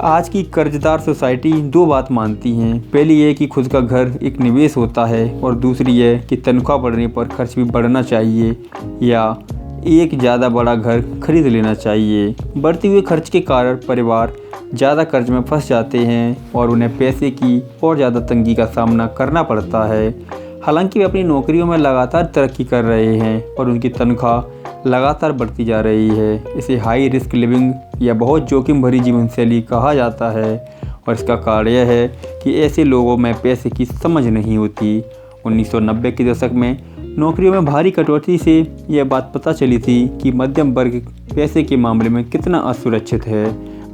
आज की कर्जदार सोसाइटी 2 बात मानती हैं। पहली यह कि खुद का घर एक निवेश होता है और दूसरी यह कि तनख्वाह बढ़ने पर खर्च भी बढ़ना चाहिए या एक ज़्यादा बड़ा घर खरीद लेना चाहिए। बढ़ते हुए खर्च के कारण परिवार ज़्यादा कर्ज में फंस जाते हैं और उन्हें पैसे की और ज़्यादा तंगी का सामना करना पड़ता है। हालांकि वे अपनी नौकरियों में लगातार तरक्की कर रहे हैं और उनकी तनख्वाह लगातार बढ़ती जा रही है। इसे हाई रिस्क लिविंग या बहुत जोखिम भरी जीवनशैली कहा जाता है और इसका कारण यह है कि ऐसे लोगों में पैसे की समझ नहीं होती। 1990 के दशक में नौकरियों में भारी कटौती से यह बात पता चली थी कि मध्यम वर्ग पैसे के मामले में कितना असुरक्षित है।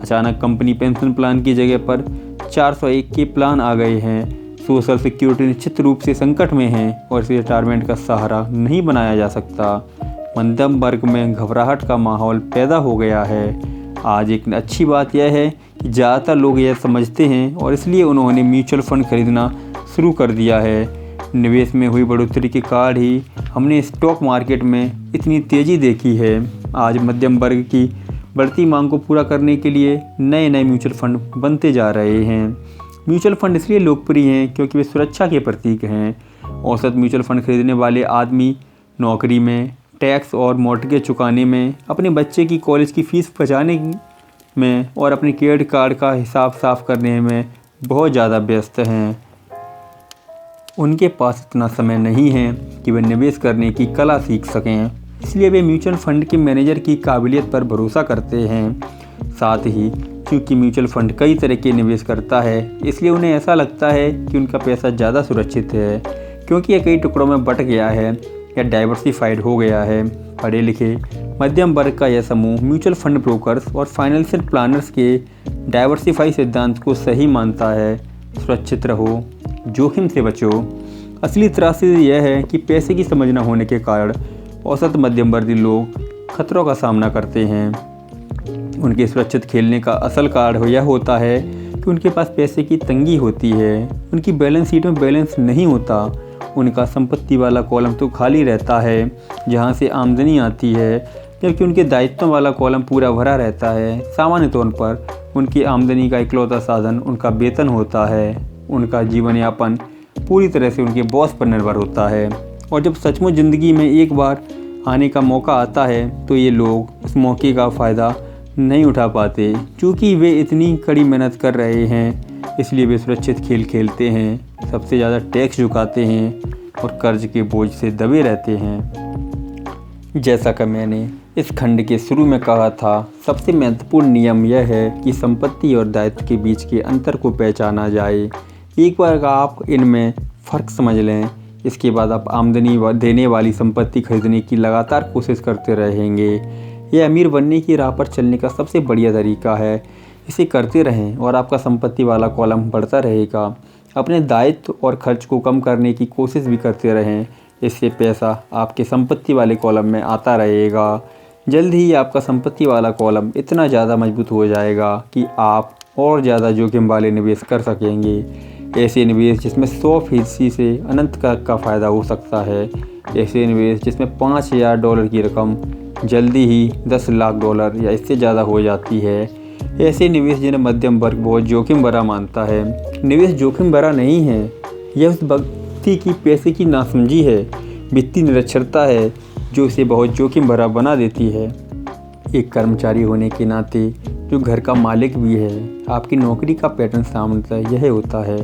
अचानक कंपनी पेंशन प्लान की जगह पर 401 के प्लान आ गए हैं। सोशल सिक्योरिटी निश्चित रूप से संकट में है और इसे रिटायरमेंट का सहारा नहीं बनाया जा सकता। मध्यम वर्ग में घबराहट का माहौल पैदा हो गया है। आज एक अच्छी बात यह है कि ज़्यादातर लोग यह समझते हैं और इसलिए उन्होंने म्यूचुअल फंड खरीदना शुरू कर दिया है। निवेश में हुई बढ़ोतरी के कारण ही हमने स्टॉक मार्केट में इतनी तेज़ी देखी है। आज मध्यम वर्ग की बढ़ती मांग को पूरा करने के लिए नए नए म्यूचुअल फंड बनते जा रहे हैं। म्यूचुअल फंड इसलिए लोकप्रिय हैं क्योंकि वे सुरक्षा के प्रतीक हैं। औसत म्यूचुअल फंड खरीदने वाले आदमी नौकरी में, टैक्स और मॉर्टगेज चुकाने में, अपने बच्चे की कॉलेज की फ़ीस बचाने में और अपने क्रेडिट कार्ड का हिसाब साफ करने में बहुत ज़्यादा व्यस्त हैं। उनके पास इतना समय नहीं है कि वे निवेश करने की कला सीख सकें, इसलिए वे म्यूचुअल फंड के मैनेजर की काबिलियत पर भरोसा करते हैं। साथ ही क्योंकि म्यूचुअल फंड कई तरह के निवेश करता है, इसलिए उन्हें ऐसा लगता है कि उनका पैसा ज़्यादा सुरक्षित है, क्योंकि यह कई टुकड़ों में बँट गया है या डाइवर्सिफाइड हो गया है। पढ़े लिखे मध्यम वर्ग का यह समूह म्यूचुअल फंड ब्रोकर्स और फाइनेंशियल प्लानर्स के डाइवर्सिफाई सिद्धांत को सही मानता है। सुरक्षित रहो, जोखिम से बचो। असली त्रासदी यह है कि पैसे की समझ न होने के कारण औसत मध्यम वर्गीय लोग खतरों का सामना करते हैं। उनके सुरक्षित खेलने का असल कारण यह होता है कि उनके पास पैसे की तंगी होती है। उनकी बैलेंस शीट में बैलेंस नहीं होता। उनका संपत्ति वाला कॉलम तो खाली रहता है जहां से आमदनी आती है, जबकि उनके दायित्वों वाला कॉलम पूरा भरा रहता है। सामान्य तौर पर उनकी आमदनी का इकलौता साधन उनका वेतन होता है। उनका जीवन यापन पूरी तरह से उनके बॉस पर निर्भर होता है, और जब सचमुच ज़िंदगी में एक बार आने का मौका आता है तो ये लोग उस मौके का फ़ायदा नहीं उठा पाते। क्योंकि वे इतनी कड़ी मेहनत कर रहे हैं, इसलिए वे सुरक्षित खेल खेलते हैं, सबसे ज़्यादा टैक्स चुकाते हैं और कर्ज के बोझ से दबे रहते हैं। जैसा कि मैंने इस खंड के शुरू में कहा था, सबसे महत्वपूर्ण नियम यह है कि संपत्ति और दायित्व के बीच के अंतर को पहचाना जाए। एक बार आप इनमें फ़र्क समझ लें, इसके बाद आप आमदनी देने वाली संपत्ति खरीदने की लगातार कोशिश करते रहेंगे। यह अमीर बनने की राह पर चलने का सबसे बढ़िया तरीका है। इसे करते रहें और आपका संपत्ति वाला कॉलम बढ़ता रहेगा। अपने दायित्व और खर्च को कम करने की कोशिश भी करते रहें, इससे पैसा आपके संपत्ति वाले कॉलम में आता रहेगा। जल्द ही आपका संपत्ति वाला कॉलम इतना ज़्यादा मजबूत हो जाएगा कि आप और ज़्यादा जोखिम वाले निवेश कर सकेंगे। ऐसे निवेश जिसमें 100% से अनंत का फ़ायदा हो सकता है। ऐसे निवेश जिसमें $5000 की रकम जल्दी ही $10 लाख या इससे ज़्यादा हो जाती है। ऐसे निवेश जिन्हें मध्यम वर्ग बहुत जोखिम भरा मानता है। निवेश जोखिम भरा नहीं है, यह उस व्यक्ति की पैसे की नासमझी है, वित्तीय निरक्षरता है जो इसे बहुत जोखिम भरा बना देती है। एक कर्मचारी होने के नाते जो घर का मालिक भी है, आपकी नौकरी का पैटर्न सामान्यतः यह होता है।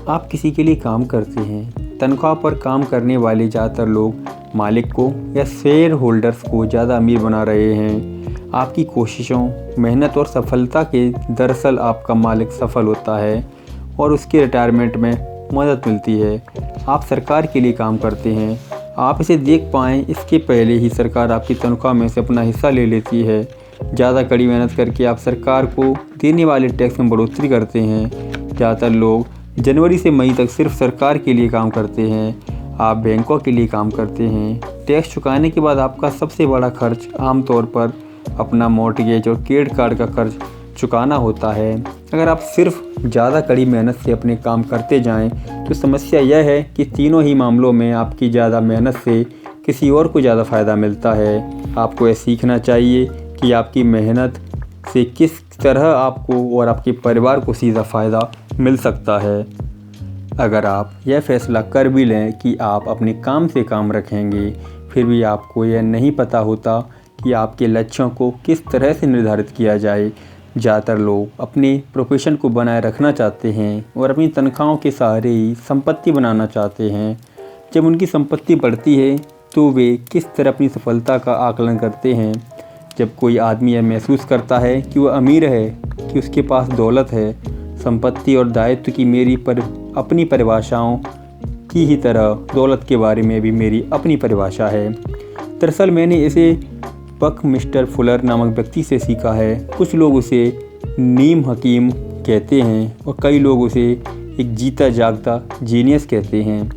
आप किसी के लिए काम करते हैं। तनख्वाह पर काम करने वाले ज़्यादातर लोग मालिक को या शेयर होल्डर्स को ज़्यादा अमीर बना रहे हैं। आपकी कोशिशों, मेहनत और सफलता के दरअसल आपका मालिक सफल होता है और उसके रिटायरमेंट में मदद मिलती है। आप सरकार के लिए काम करते हैं। आप इसे देख पाएँ इसके पहले ही सरकार आपकी तनख्वाह में से अपना हिस्सा ले लेती है। ज़्यादा कड़ी मेहनत करके आप सरकार को देने वाले टैक्स में बढ़ोतरी करते हैं। ज़्यादातर लोग जनवरी से मई तक सिर्फ सरकार के लिए काम करते हैं। आप बैंकों के लिए काम करते हैं। टैक्स चुकाने के बाद आपका सबसे बड़ा खर्च आमतौर पर अपना मॉर्टगेज और क्रेडिट कार्ड का कर्ज चुकाना होता है। अगर आप सिर्फ ज़्यादा कड़ी मेहनत से अपने काम करते जाएं, तो समस्या यह है कि तीनों ही मामलों में आपकी ज़्यादा मेहनत से किसी और को ज़्यादा फ़ायदा मिलता है। आपको यह सीखना चाहिए कि आपकी मेहनत से किस तरह आपको और आपके परिवार को सीधा फ़ायदा मिल सकता है। अगर आप यह फैसला कर भी लें कि आप अपने काम से काम रखेंगे, फिर भी आपको यह नहीं पता होता कि आपके लक्ष्यों को किस तरह से निर्धारित किया जाए। ज़्यादातर लोग अपने प्रोफेशन को बनाए रखना चाहते हैं और अपनी तनख्वाहों के सहारे ही संपत्ति बनाना चाहते हैं। जब उनकी संपत्ति बढ़ती है तो वे किस तरह अपनी सफलता का आकलन करते हैं। जब कोई आदमी यह महसूस करता है कि वह अमीर है, कि उसके पास दौलत है, संपत्ति और दायित्व की अपनी परिभाषाओं की ही तरह दौलत के बारे में भी मेरी अपनी परिभाषा है। दरअसल मैंने इसे बकमिस्टर फुलर नामक व्यक्ति से सीखा है। कुछ लोग उसे नीम हकीम कहते हैं और कई लोग उसे एक जीता जागता जीनियस कहते हैं।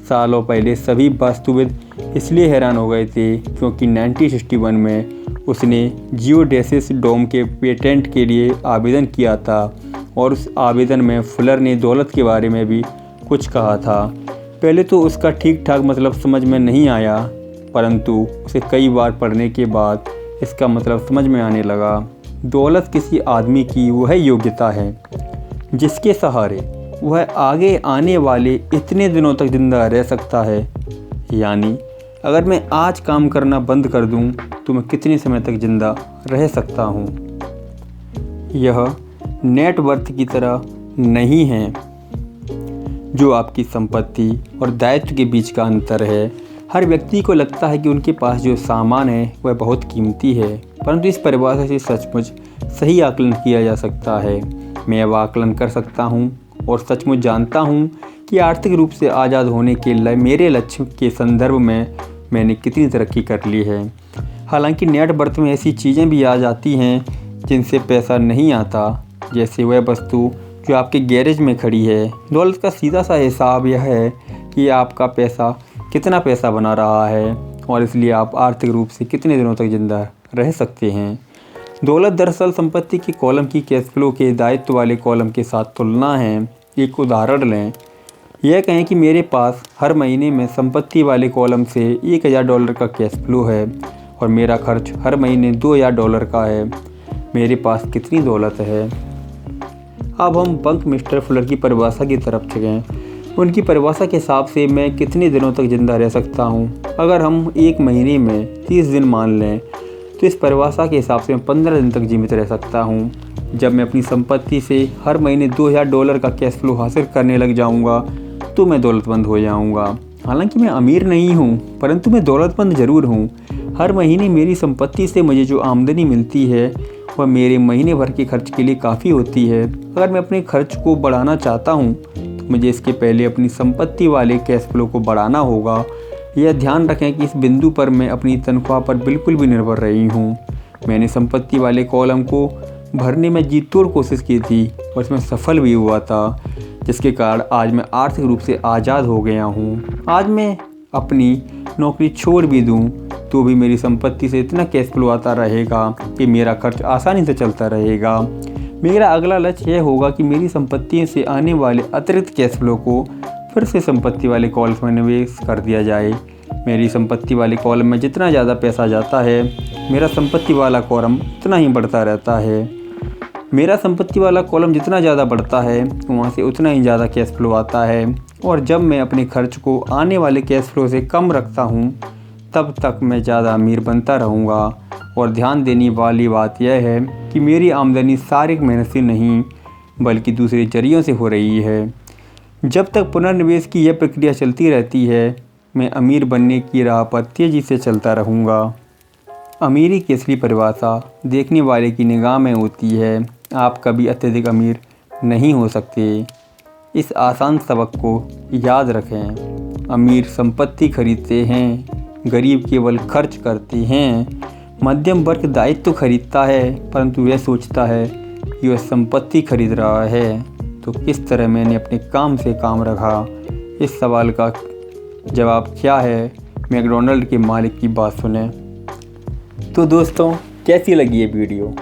सालों पहले सभी वास्तुविद इसलिए हैरान हो गए थे क्योंकि 1961 में उसने जियोडेसिस डोम के पेटेंट के लिए आवेदन किया था और उस आवेदन में फुलर ने दौलत के बारे में भी कुछ कहा था। पहले तो उसका ठीक ठाक मतलब समझ में नहीं आया, परंतु उसे कई बार पढ़ने के बाद इसका मतलब समझ में आने लगा। दौलत किसी आदमी की वह योग्यता है जिसके सहारे वह आगे आने वाले इतने दिनों तक ज़िंदा रह सकता है। यानी अगर मैं आज काम करना बंद कर दूं तो मैं कितने समय तक ज़िंदा रह सकता हूं। यह नेटवर्थ की तरह नहीं है जो आपकी संपत्ति और दायित्व के बीच का अंतर है। हर व्यक्ति को लगता है कि उनके पास जो सामान है वह बहुत कीमती है, परंतु इस परिभाषा से सचमुच सही आकलन किया जा सकता है। मैं अब आकलन कर सकता हूँ और सचमुच जानता हूँ कि आर्थिक रूप से आज़ाद होने के मेरे लक्ष्य के संदर्भ में मैंने कितनी तरक्की कर ली है। हालांकि नेटवर्थ में ऐसी चीज़ें भी आ जाती हैं जिनसे पैसा नहीं आता, जैसे वह वस्तु जो आपके गैरेज में खड़ी है। दौलत का सीधा सा हिसाब यह है कि आपका पैसा कितना पैसा बना रहा है और इसलिए आप आर्थिक रूप से कितने दिनों तक ज़िंदा रह सकते हैं। दौलत दरअसल संपत्ति के कॉलम की कैश फ्लो के दायित्व वाले कॉलम के साथ तुलना है। एक उदाहरण लें, यह कहें कि मेरे पास हर महीने में संपत्ति वाले कॉलम से $1000 का कैश फ्लो है और मेरा खर्च हर महीने $2000 का है। मेरे पास कितनी दौलत है। अब हम बंकमिस्टर फुलर की परिभाषा की तरफ चलें। उनकी परिभाषा के हिसाब से मैं कितने दिनों तक ज़िंदा रह सकता हूँ। अगर हम एक महीने में 30 दिन मान लें तो इस परिभाषा के हिसाब से मैं 15 दिन तक जीवित रह सकता हूँ। जब मैं अपनी संपत्ति से हर महीने $2000 का कैश फ्लो हासिल करने लग जाऊँगा तो मैं दौलतमंद हो जाऊँगा। हालांकि मैं अमीर नहीं हूँ, परंतु मैं दौलतमंद ज़रूर हूँ। हर महीने मेरी संपत्ति से मुझे जो आमदनी मिलती है वह मेरे महीने भर के खर्च के लिए काफ़ी होती है। अगर मैं अपने खर्च को बढ़ाना चाहता हूँ तो मुझे इसके पहले अपनी संपत्ति वाले कैश फ्लो को बढ़ाना होगा। यह ध्यान रखें कि इस बिंदु पर मैं अपनी तनख्वाह पर बिल्कुल भी निर्भर रही हूँ। मैंने संपत्ति वाले कॉलम को भरने में जी तोड़ कोशिश की थी और इसमें सफल भी हुआ था, जिसके कारण आज मैं आर्थिक रूप से आज़ाद हो गया हूँ। आज मैं अपनी नौकरी छोड़ भी दूँ तो भी मेरी संपत्ति से इतना कैश फ्लो आता रहेगा कि मेरा खर्च आसानी से चलता रहेगा। मेरा अगला लक्ष्य यह होगा कि मेरी संपत्ति से आने वाले अतिरिक्त कैश फ्लो को फिर से संपत्ति वाले कॉलम में निवेश कर दिया जाए। मेरी संपत्ति वाले कॉलम में जितना ज़्यादा पैसा जाता है, मेरा संपत्ति वाला कॉलम उतना ही बढ़ता रहता है। मेरा संपत्ति वाला कॉलम जितना ज़्यादा बढ़ता है वहाँ से उतना ही ज़्यादा कैश फ्लो आता है। और जब मैं अपने खर्च को आने वाले कैश फ्लो से कम रखता हूँ तब तक मैं ज़्यादा अमीर बनता रहूँगा। और ध्यान देने वाली बात यह है कि मेरी आमदनी शारीरिक मेहनत से नहीं बल्कि दूसरे जरियों से हो रही है। जब तक पुनर्निवेश की यह प्रक्रिया चलती रहती है, मैं अमीर बनने की राह पर तेज़ी से चलता रहूँगा। अमीरी की असली परिभाषा देखने वाले की निगाह में होती है। आप कभी अत्यधिक अमीर नहीं हो सकते। इस आसान सबक को याद रखें। अमीर संपत्ति खरीदते हैं, गरीब केवल खर्च करते हैं। मध्यम वर्ग दायित्व खरीदता है, परंतु वह सोचता है कि वह संपत्ति खरीद रहा है। तो किस तरह मैंने अपने काम से काम रखा? इस सवाल का जवाब क्या है? मैकडॉनल्ड के मालिक की बात सुने। तो दोस्तों, कैसी लगी ये वीडियो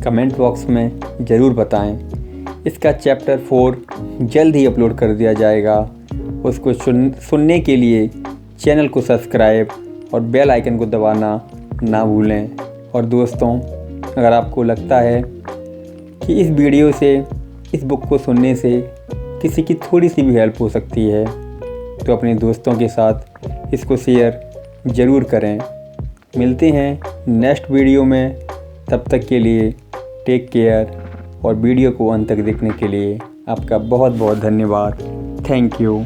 कमेंट बॉक्स में ज़रूर बताएं। इसका चैप्टर 4 जल्द ही अपलोड कर दिया जाएगा। उसको सुनने के लिए चैनल को सब्सक्राइब और बेल आइकन को दबाना ना भूलें। और दोस्तों, अगर आपको लगता है कि इस वीडियो से, इस बुक को सुनने से किसी की थोड़ी सी भी हेल्प हो सकती है तो अपने दोस्तों के साथ इसको शेयर ज़रूर करें। मिलते हैं नेक्स्ट वीडियो में। तब तक के लिए टेक केयर और वीडियो को अंत तक देखने के लिए आपका बहुत बहुत धन्यवाद। Thank you.